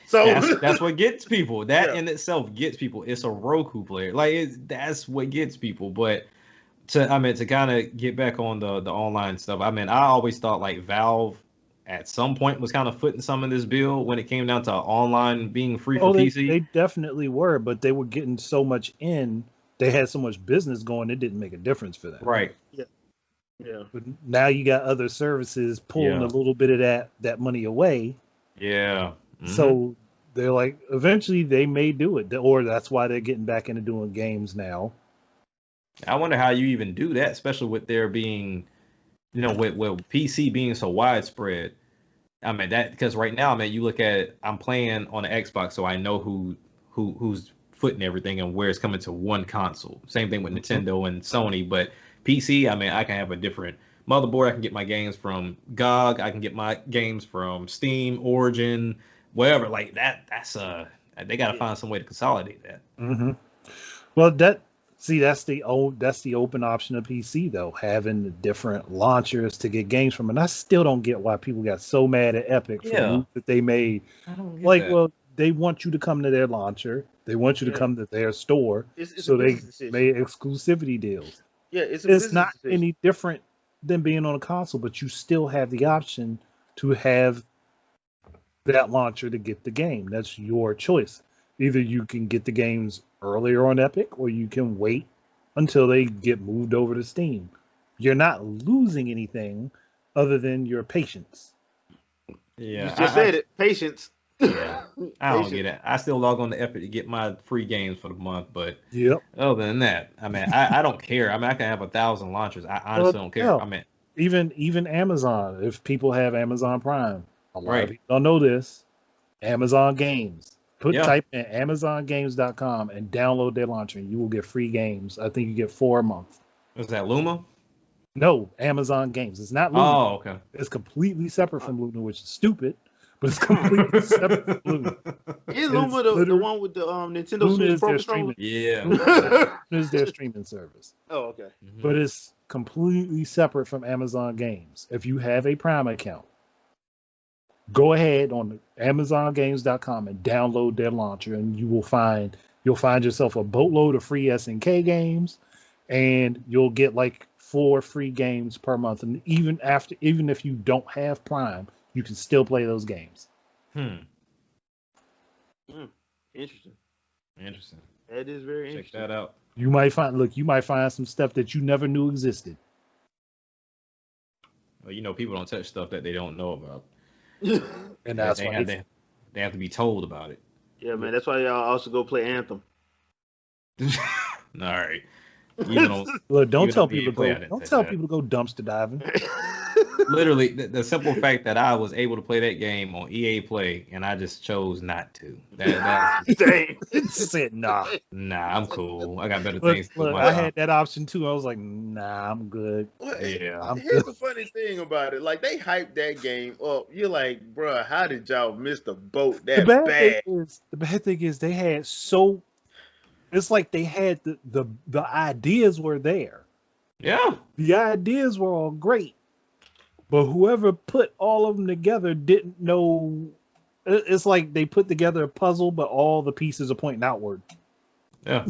So that's what gets people. That in itself gets people. It's a Roku player. Like that's what gets people. But to kind of get back on the online stuff. I mean, I always thought like Valve at some point was kind of footing some of this bill when it came down to online being free for PC. They definitely were, but they were getting so much in. They had so much business going. It didn't make a difference for them. Right. Yeah. But now you got other services pulling a little bit of that money away. Yeah. Mm-hmm. So they're like, eventually they may do it, or that's why they're getting back into doing games now. I wonder how you even do that, especially with there being, with PC being so widespread. I mean that because right now, man, you look at it, I'm playing on the Xbox, so I know who's footing everything and where it's coming to one console. Same thing with Nintendo and Sony, but PC, I mean, I can have a different motherboard. I can get my games from GOG. I can get my games from Steam, Origin, wherever. Like that's they got to find some way to consolidate that. Mm-hmm. Well, that's the open option of PC though, having the different launchers to get games from. And I still don't get why people got so mad at Epic for the move that they made. I don't get that. Well, they want you to come to their launcher. They want you to come to their store. So they made exclusivity deals. Yeah, it's not any different than being on a console, but you still have the option to have that launcher to get the game. That's your choice. Either you can get the games earlier on Epic, or you can wait until they get moved over to Steam. You're not losing anything other than your patience. Yeah, you just said it. Patience. Yeah, I don't get it. I still log on to Epic to get my free games for the month, but other than that, I mean, I don't care. I mean, I can have 1,000 launchers. I honestly don't care. I mean, even Amazon. If people have Amazon Prime, a lot of people don't know this. Amazon Games. Type in AmazonGames.com and download their launcher, and you will get free games. I think you get 4 a month. Is that Luma? No, Amazon Games. It's not Luma. Oh, okay. It's completely separate from Luma, which is stupid. But it's completely separate from Luma. Is Luma the one with the Nintendo Switch Pro Controller? Yeah. Luma is their streaming service. Oh, okay. Mm-hmm. But it's completely separate from Amazon Games. If you have a Prime account, go ahead on AmazonGames.com and download their launcher, and you'll find yourself a boatload of free SNK games, and you'll get like 4 free games per month. And even if you don't have Prime, you can still play those games. Interesting. That is very interesting. Check that out. You might find some stuff that you never knew existed. Well, people don't touch stuff that they don't know about. And that's why they have to be told about it. Yeah, man. That's why y'all also go play Anthem. All right. Look, don't tell people to go dumpster diving. Literally, the simple fact that I was able to play that game on EA Play, and I just chose not to. Dang. Said nah. Nah, I'm cool. I got better things to do. I had that option too. I was like, nah, I'm good. Yeah. Here's the funny thing about it. Like, they hyped that game up. You're like, bruh, how did y'all miss the boat that bad? The bad thing is they had it's like they had the ideas were there. Yeah. The ideas were all great. But whoever put all of them together didn't know It's like they put together a puzzle, but all the pieces are pointing outward. Yeah.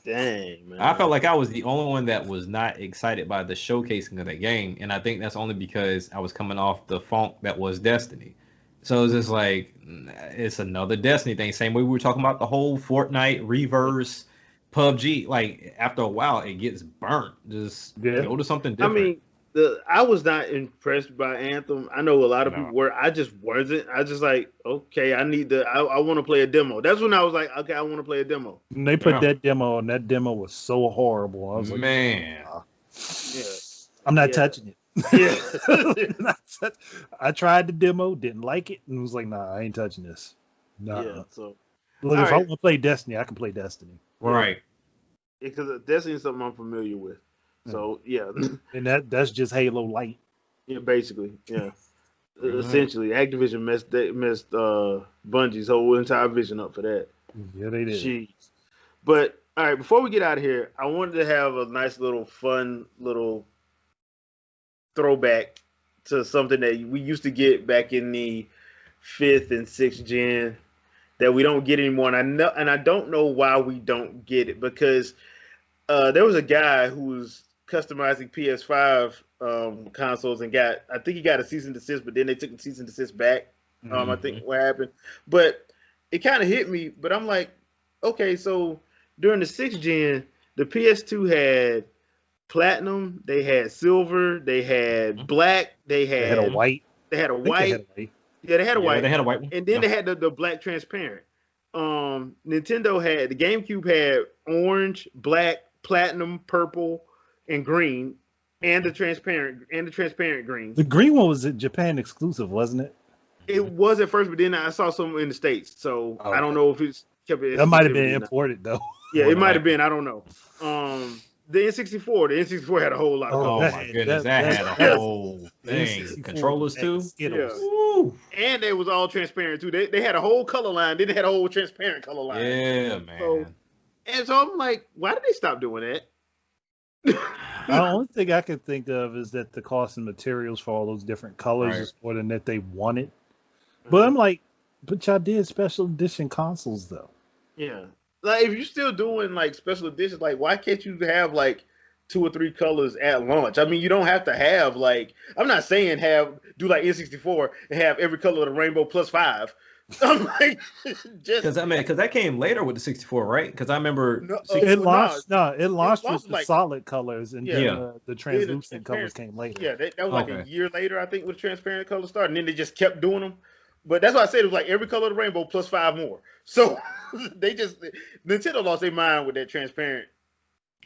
Dang, man. I felt like I was the only one that was not excited by the showcasing of the game, and I think that's only because I was coming off the funk that was Destiny. So it's just like it's another Destiny thing. Same way we were talking about the whole Fortnite reverse PUBG. Like after a while, it gets burnt. Just go to something different. I mean, I was not impressed by Anthem. I know a lot of people were. I just wasn't. I just like, okay, I want to play a demo. That's when I was like, okay, I want to play a demo. And they put that demo, and that demo was so horrible. I was like, man, I'm not touching it. Yeah. I tried the demo, didn't like it, and was like, nah, I ain't touching this. Nah. Yeah, so look, if I want to play Destiny, I can play Destiny. Right. Because Destiny is something I'm familiar with. So yeah, and that's just Halo Light. Yeah, basically, yeah. Essentially, Activision messed Bungie's whole entire vision up for that. Yeah, they did. Jeez. But all right, before we get out of here, I wanted to have a nice little fun little throwback to something that we used to get back in the 5th and 6th gen that we don't get anymore, and I don't know why we don't get it, because there was a guy who was customizing PS5 consoles and I think he got a cease and desist, but then they took the cease and desist back. I think what happened, but it kind of hit me. But I'm like, okay, so during the 6th gen, the PS2 had platinum, they had silver, they had black, they had a white. They had a white. Yeah, they had a white. They had a white one. And then they had the black transparent. Nintendo had the GameCube had orange, black, platinum, purple, and green, and the transparent green. The green one was a Japan exclusive, wasn't it? It was at first, but then I saw some in the States, so I don't know if it's kept it. That might have been imported though. Yeah, it might have been. I don't know. The N64 had a whole lot of colors. Oh my goodness, that had a whole thing. Controllers too. Yeah. And they was all transparent too. They had a whole color line. Then they had a whole transparent color line. Yeah, man. So I'm like, why did they stop doing that? The only thing I can think of is that the cost and materials for all those different colors is more than that they wanted. But I'm like, but y'all did special edition consoles though. Yeah. Like if you're still doing like special editions, like why can't you have like 2 or 3 colors at launch? I mean, you don't have to have like, I'm not saying do like N64 and have every color of the rainbow plus 5. I'm like, because that came later with the 64, right? Because I remember it launched with the solid colors, and then the translucent colors came later. Yeah, that was like a year later, I think, with the transparent colors started, and then they just kept doing them. But that's why I said it was like every color of the rainbow plus 5 more. So Nintendo lost their mind with that transparent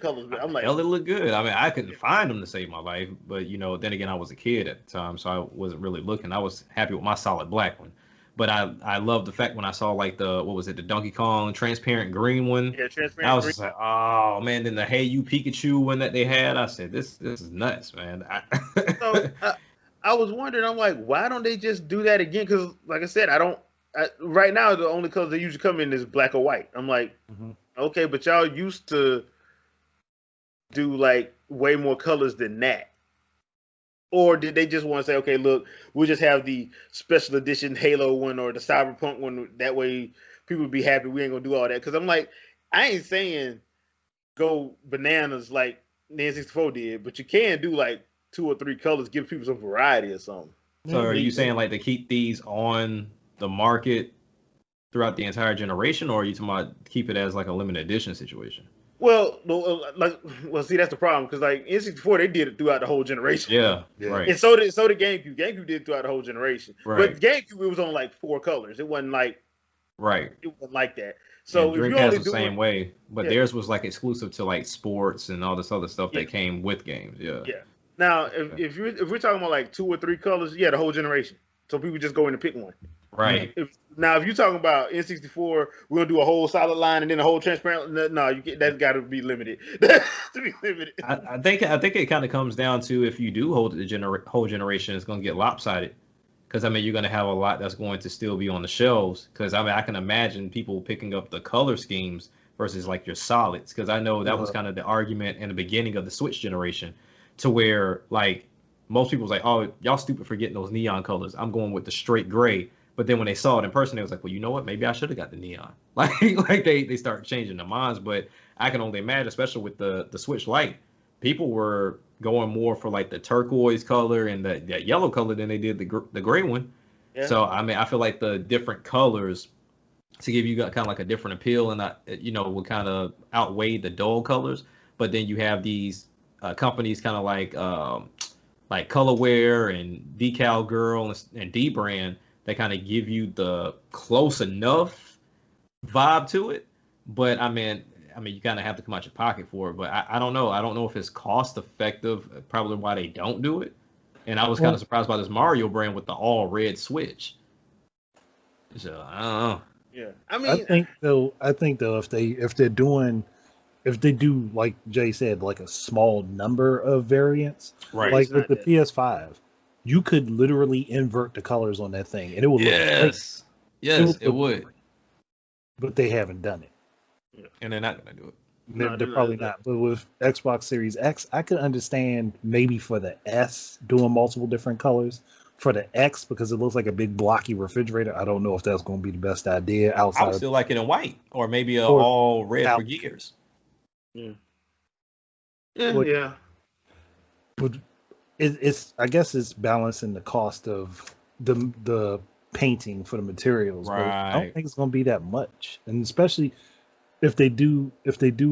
colors. But I'm like, hell, it looked good. I mean, I couldn't find them to save my life, but then again, I was a kid at the time, so I wasn't really looking. I was happy with my solid black one. But I love the fact when I saw like the Donkey Kong transparent green one. Yeah, transparent. I was just like, oh man. Then the Hey You Pikachu one that they had, I said, this is nuts, man. So I was wondering, I'm like, why don't they just do that again? Because like I said, right now the only colors they usually come in is black or white. I'm like, okay, but y'all used to do like way more colors than that. Or did they just want to say, okay, look, we'll just have the special edition Halo one or the Cyberpunk one. That way people would be happy. We ain't going to do all that. Because I'm like, I ain't saying go bananas like the N64 did, but you can do like 2 or 3 colors, give people some variety or something. So are you saying like to keep these on the market throughout the entire generation, or are you talking about keep it as like a limited edition situation? Well, see, that's the problem, because like N64, they did it throughout the whole generation. Yeah, right. And so did GameCube. GameCube did it throughout the whole generation. Right. But GameCube, it was on like 4 colors. It wasn't like It wasn't like that. So if Dreamcast was the same way, but theirs was like exclusive to like sports and all this other stuff that came with games. Yeah. Yeah. Now, if we're talking about like 2 or 3 colors, the whole generation. So people just go in and pick one. Right. If you're talking about N64, we're gonna do a whole solid line and then a whole transparent. No, that's got to be limited. To be limited. I think it kind of comes down to if you do hold the whole generation, it's gonna get lopsided. Because I mean, you're gonna have a lot that's going to still be on the shelves. Because I mean, I can imagine people picking up the color schemes versus like your solids. Because I know that was kind of the argument in the beginning of the Switch generation, to where like most people was like, oh, y'all stupid for getting those neon colors. I'm going with the straight gray. But then when they saw it in person, they was like, well, you know what? Maybe I should have got the neon. Like they start changing their minds. But I can only imagine, especially with the Switch Lite, people were going more for like the turquoise color and that yellow color than they did the gray one. Yeah. So I mean, I feel like the different colors to give you kind of like a different appeal and will kind of outweigh the dull colors. But then you have these companies kind of like Colorware and Decal Girl and D Brand that kind of give you the close enough vibe to it. But I mean, you kind of have to come out your pocket for it. But I don't know. I don't know if it's cost effective. Probably why they don't do it. And I was kind of surprised by this Mario brand with the all red Switch. So I don't know. Yeah, I mean, I think though, if they do like Jay said, like a small number of variants, Right. like with the PS5, you could literally invert the colors on that thing, and it would look great. Yes, it would. Great. But they haven't done it. Yeah. And they're not gonna do it. They're probably not. But with Xbox Series X, I could understand maybe for the S doing multiple different colors. For the X, because it looks like a big blocky refrigerator, I don't know if that's going to be the best idea. Outside, I would still like it in white, or maybe all red for Gears. Yeah. But it's I guess it's balancing the cost of the painting for the materials. Right. But I don't think it's going to be that much, and especially if they do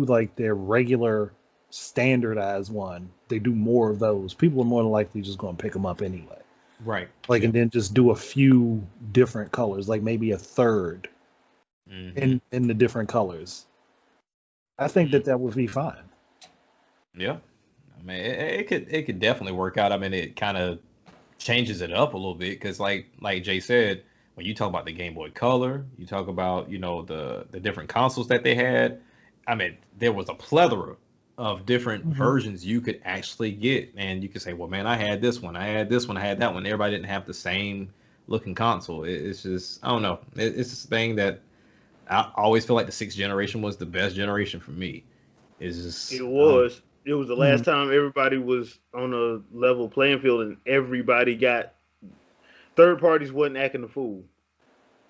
like their regular standardized one, they do more of those. People are more than likely just going to pick them up anyway. Right. And then just do a few different colors, like maybe a third in the different colors. I think that would be fine. Yeah. I mean, it could definitely work out. I mean, it kind of changes it up a little bit because like Jay said, when you talk about the Game Boy Color, you talk about, the different consoles that they had. I mean, there was a plethora of different versions you could actually get, and you could say, well, man, I had this one, I had that one. Everybody didn't have the same looking console. It's just, I don't know, it's this thing that I always feel like the 6th generation was the best generation for me. It was the last time everybody was on a level playing field, and everybody got third parties wasn't acting the fool.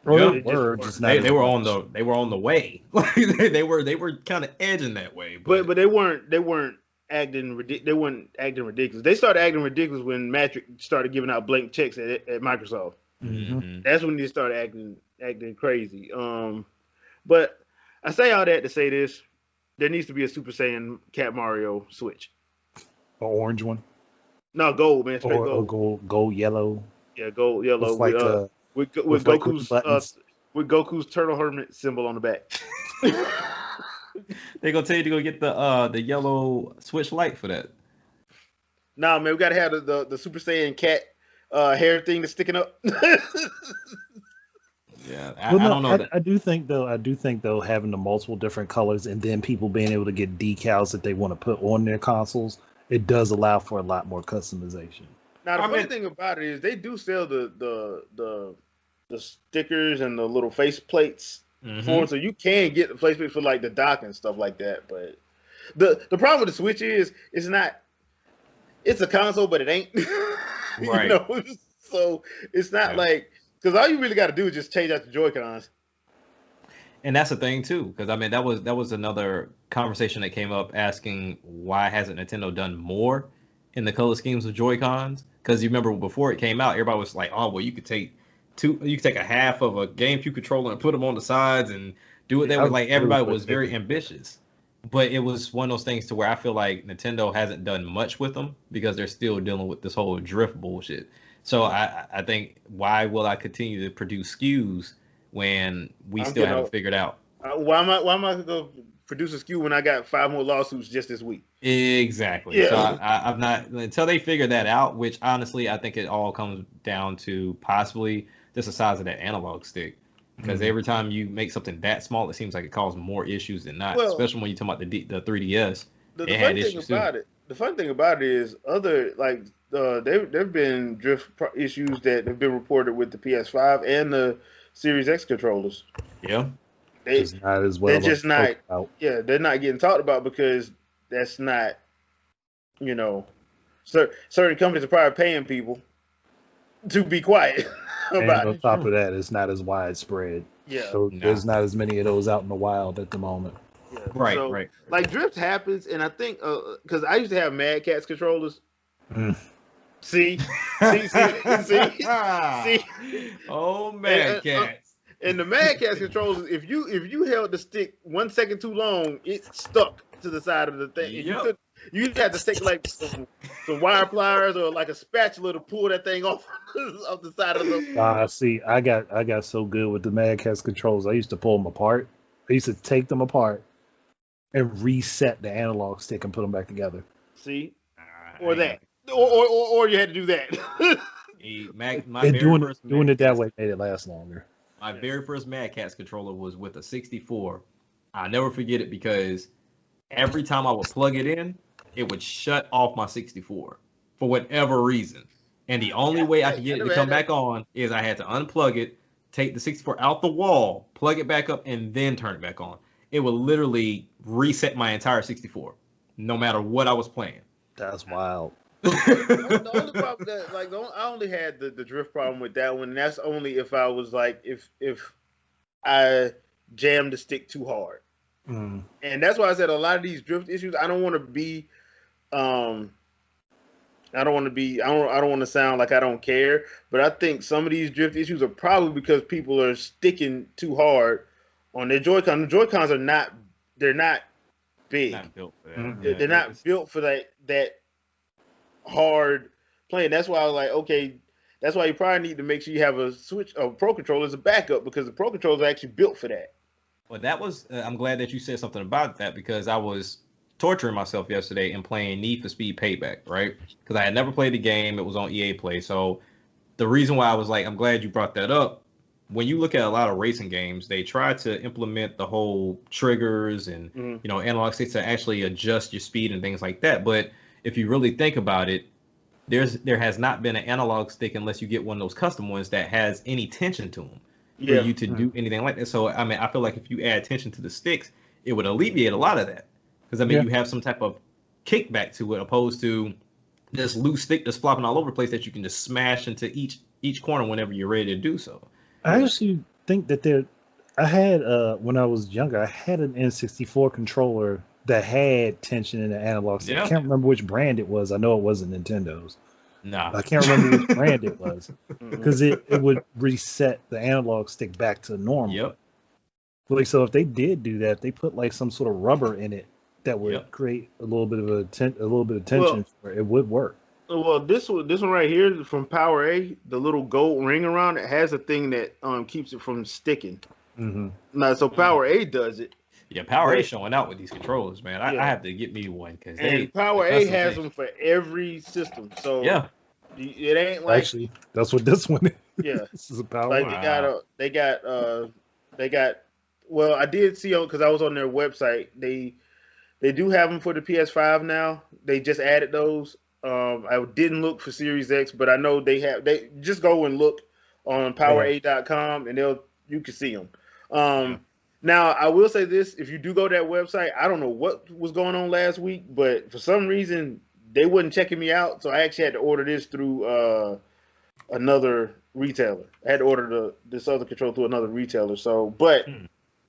They were on the way. they were kind of edging that way. But they weren't acting ridiculous. They weren't acting ridiculous. They started acting ridiculous when Matrix started giving out blank checks at Microsoft. Mm-hmm. That's when they started acting crazy. But I say all that to say this: there needs to be a Super Saiyan Cat Mario Switch. An orange one? No, gold, man. Straight gold. Gold yellow. Yeah, gold yellow. With Goku's turtle hermit symbol on the back. They gonna tell you to go get the yellow Switch Lite for that. Nah, man, we gotta have the Super Saiyan cat hair thing that's sticking up. Yeah, I don't know. I do think though having the multiple different colors and then people being able to get decals that they want to put on their consoles, it does allow for a lot more customization. Now the funny thing about it is they do sell the stickers and the little face plates for them, so you can get the face plates for like the dock and stuff like that. But the problem with the Switch is it's a console, but it ain't. Right. So it's not like, because all you really got to do is just change out the Joy-Cons. And that's the thing too, because I mean that was another conversation that came up asking why hasn't Nintendo done more in the color schemes of Joy-Cons? Because you remember before it came out, everybody was like, "Oh, well, you could take a half of a GameCube controller and put them on the sides and do it that way." Like everybody was very ambitious, but it was one of those things to where I feel like Nintendo hasn't done much with them because they're still dealing with this whole drift bullshit. So I think, why will I continue to produce SKUs when we still haven't figured out? Why am I going to produce a SKU when I got 5 more lawsuits just this week? Exactly. Yeah. So I'm not, until they figure that out, which honestly I think it all comes down to possibly just the size of that analog stick. Because every time you make something that small, it seems like it causes more issues than not. Especially when you talk about the 3DS. The funny thing about it is there've been drift issues that have been reported with the PS5 and the Series X controllers. Yeah. They're not getting talked about because that's not, certain companies are probably paying people to be quiet And about on it. top of that, it's not as widespread. Yeah. So Nah. there's not as many of those out in the wild at the moment. Yeah. Right, So right. like drift happens, and I think because I used to have Mad Catz controllers. Mm. See, see. Oh, And, Mad Cats. and the Mad Catz controllers, if you held the stick 1 second too long, it stuck to the side of the thing, and Yep. you had to take like some wire pliers or like a spatula to pull that thing off of the side of the. See, I got so good with the Mad Catz controls. I used to pull them apart. I used to take them apart and reset the analog stick and put them back together. See, or that, or you had to do that. And doing it that way made it last longer. My very first Mad Catz controller was with a 64. I'll never forget it because every time I would plug it in, it would shut off my 64 for whatever reason. And the only way I could get it to come back on is I had to unplug it, take the 64 out the wall, plug it back up, and then turn it back on. It would literally reset my entire 64, no matter what I was playing. That's wild. The only problem that I only had the drift problem with that one, and that's only if I was like if I jammed the stick too hard. Mm. And that's why I said a lot of these drift issues, I don't want to sound like I don't care, but I think some of these drift issues are probably because people are sticking too hard on their Joy-Con. The Joy-Cons are not big. Not built for that. Mhm. They're not built for that hard playing. That's why I was like, okay, that's why you probably need to make sure you have a Pro Controller as a backup, because the Pro Controllers are actually built for that. Well, that was. I'm glad that you said something about that because I was torturing myself yesterday and playing Need for Speed Payback, right? Because I had never played the game. It was on EA Play. So the reason why I was like, I'm glad you brought that up. When you look at a lot of racing games, they try to implement the whole triggers and analog sticks to actually adjust your speed and things like that. But if you really think about it, there has not been an analog stick unless you get one of those custom ones that has any tension to them for you to do anything like that. So I mean, I feel like if you add tension to the sticks, it would alleviate a lot of that. Because I mean, you have some type of kickback to it, opposed to this loose stick that's flopping all over the place that you can just smash into each corner whenever you're ready to do so. I actually think that I had when I was younger, I had an N64 controller that had tension in the analog stick. I can't remember which brand it was. I know it wasn't Nintendo's. No, I can't remember which brand it was because it would reset the analog stick back to normal. Yep. Like, so if they did do that, they put like some sort of rubber in it that would create a little bit of tension. It would work. Well, this one right here from Power A, the little gold ring around it has a thing that keeps it from sticking. Mm-hmm. Now, so Power A does it. Yeah, Power A showing out with these controllers, man. I have to get me one because Power A has them for every system. So it ain't like actually that's what this one is. Yeah, this is a Power. Like they got. Well, I did see because I was on their website. They do have them for the PS5 now. They just added those. I didn't look for Series X, but I know they have. They just go and look on PowerA.com and you can see them. Now, I will say this: if you do go to that website, I don't know what was going on last week, but for some reason they wasn't checking me out, so I actually had to order this through another retailer. I had to order this other controller through another retailer. So, but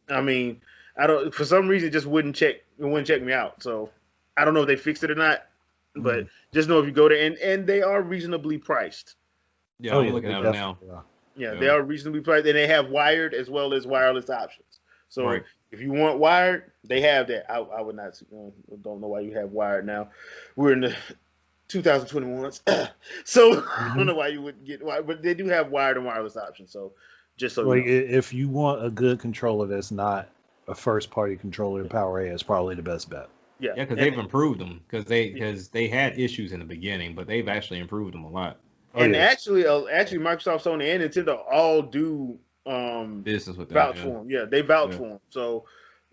I mean, I don't. For some reason, it just wouldn't check me out. So, I don't know if they fixed it or not. But just know if you go there, and they are reasonably priced. Yeah, I'm looking at them now. Yeah, they are reasonably priced, and they have wired as well as wireless options. So if you want wired, they have that. I would not. Don't know why you have wired now. We're in the 2021s, so I don't know why you wouldn't get wired, but they do have wired and wireless options. So just so like, you know. if you want a good controller that's not a first party controller, Power A is probably the best bet. Yeah, because they've improved them because they had issues in the beginning, but they've actually improved them a lot. Actually, Microsoft, Sony, and Nintendo all do business with them. Vouch for them. Yeah, they vouch for them. So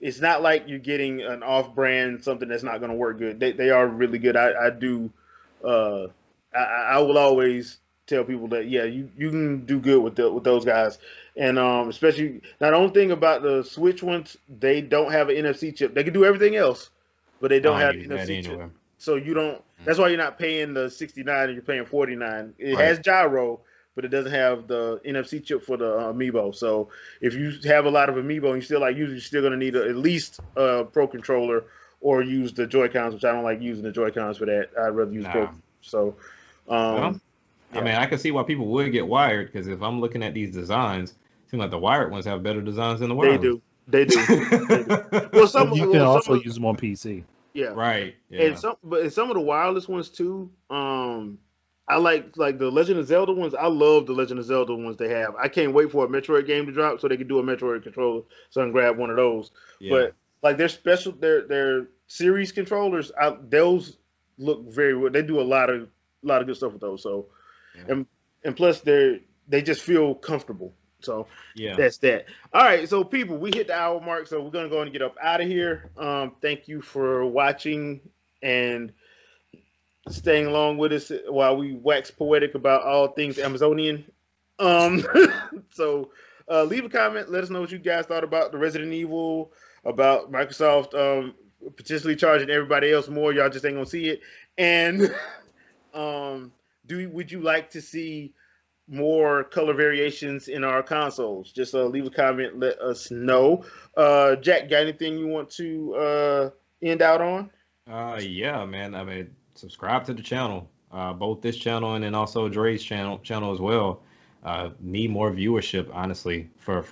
it's not like you're getting an off-brand something that's not going to work good. They are really good. I do. I will always tell people that you can do good with those guys, and especially now the only thing about the Switch ones, they don't have an NFC chip. They can do everything else, but they don't have an NFC chip. So you don't. That's why you're not paying the $69 and you're paying $49. It has gyro, but it doesn't have the NFC chip for the amiibo. So if you have a lot of amiibo and you still like using, you're still gonna need at least a Pro controller or use the Joy-Cons, which I don't like using the Joy-Cons for that. I'd rather use Pro. Nah. So, Well, yeah. I mean, I can see why people would get wired because if I'm looking at these designs, it seems like the wired ones have better designs than the They wireless. do. They do. They do. Well, But you can also use them on PC. yeah. Right. Yeah. And some of the wireless ones too. I like the Legend of Zelda ones. I love the Legend of Zelda ones they have. I can't wait for a Metroid game to drop so they can do a Metroid controller, so I can grab one of those. Yeah. But like their series controllers, those look very well. They do a lot of good stuff with those. So, Yeah. and plus they just feel comfortable. So Yeah. that's that. All right, so people, we hit the hour mark, so we're gonna go and get up out of here. Thank you for watching and staying along with us while we wax poetic about all things Amazonian. So leave a comment. Let us know what you guys thought about the Resident Evil, about Microsoft potentially charging everybody else more. Y'all just ain't gonna see it. And would you like to see more color variations in our consoles? Just leave a comment. Let us know. Jack, got anything you want to end out on? Yeah, man. I mean, subscribe to the channel, both this channel and then also Dre's channel as well. Need more viewership, honestly, for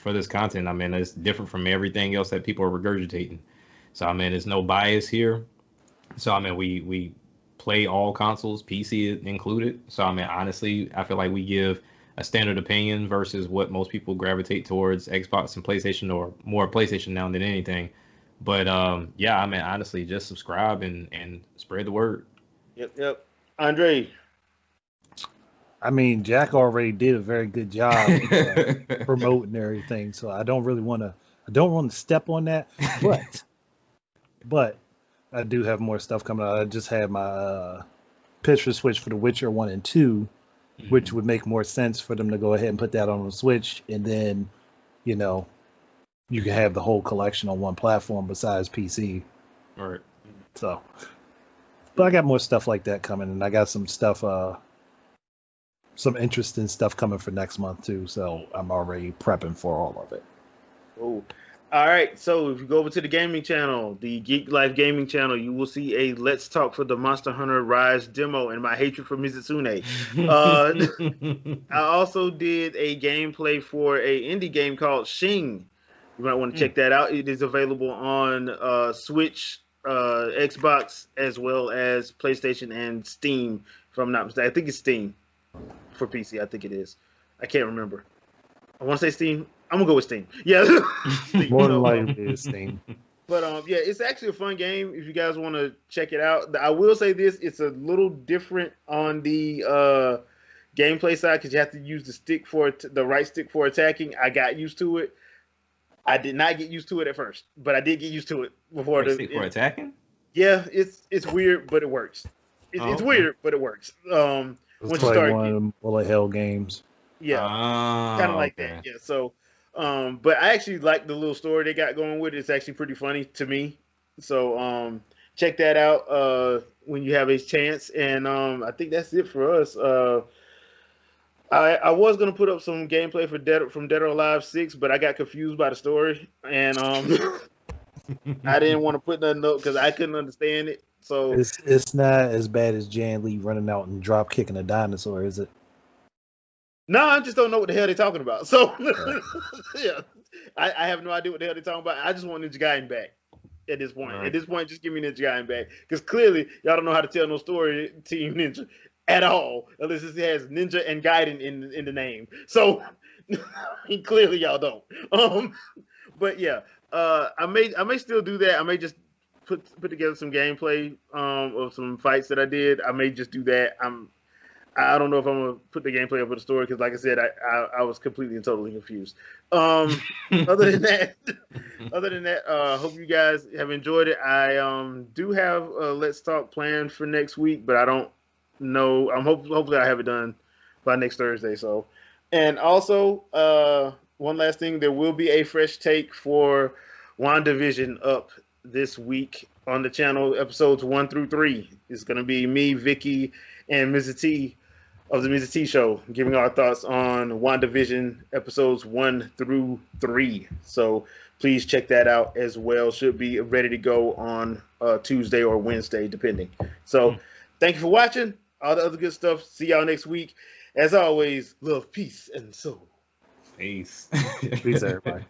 this content. I mean, it's different from everything else that people are regurgitating. So I mean, there's no bias here. So I mean, we play all consoles, PC included. So I mean, honestly, I feel like we give a standard opinion versus what most people gravitate towards, Xbox and PlayStation, or more PlayStation now than anything. But yeah, I mean, honestly, just subscribe and spread the word. Yep. Andre. I mean, Jack already did a very good job promoting everything, so I don't want to step on that. But I do have more stuff coming out. I just had my picture switch for The Witcher 1 and 2, which would make more sense for them to go ahead and put that on the Switch, and then, you can have the whole collection on one platform besides PC. All right. So, but I got more stuff like that coming, and I got some stuff, some interesting stuff coming for next month too. So I'm already prepping for all of it. Oh, all right. So if you go over to the gaming channel, the Geek Life Gaming channel, you will see a Let's Talk for the Monster Hunter Rise demo and my hatred for Mizitsune. I also did a gameplay for a indie game called Shing. You might want to check that out. It is available on Switch, Xbox, as well as PlayStation and Steam. If I'm not mistaken, I think it's Steam for PC. I think it is. I can't remember. I want to say Steam. I'm gonna go with Steam. Yeah, Steam. More than likely it's Steam. But yeah, it's actually a fun game if you guys want to check it out. I will say this: it's a little different on the gameplay side because you have to use the right stick for attacking. I got used to it. I did not get used to it at first, but I did get used to it before. Stick for attacking? Yeah, it's weird, but it works. It's weird, but it works. Once you start one of them bullet hell games. Yeah, kind of like that. Yeah, so, but I actually like the little story they got going with it. It's actually pretty funny to me. So, check that out when you have a chance. And I think that's it for us. I was gonna put up some gameplay from Dead or Alive 6, but I got confused by the story, and I didn't want to put nothing up because I couldn't understand it. So it's not as bad as Jan Lee running out and drop kicking a dinosaur, is it? No, I just don't know what the hell they're talking about. So yeah, I have no idea what the hell they're talking about. I just want Ninja Gaiden back at this point. Right. At this point, just give me Ninja Gaiden back because clearly y'all don't know how to tell no story, Team Ninja, at all, unless it has Ninja and Gaiden in the name. So clearly y'all don't. But yeah, I may still do that. I may just put together some gameplay of some fights that I did. I may just do that. I don't know if I'm gonna put the gameplay up with the story because, like I said, I was completely and totally confused. Other than that, hope you guys have enjoyed it. I do have a Let's Talk planned for next week, but I don't know. Hopefully I have it done by next Thursday. So, and also one last thing, there will be a fresh take for WandaVision up this week on the channel. Episodes 1 through 3. It's gonna be me, Vicky, and Mrs. T of the Mr. T Show, giving our thoughts on WandaVision episodes 1 through 3. So please check that out as well. Should be ready to go on Tuesday or Wednesday, depending. So thank you for watching. All the other good stuff. See y'all next week. As always, love, peace, and soul. Peace. Peace, everybody.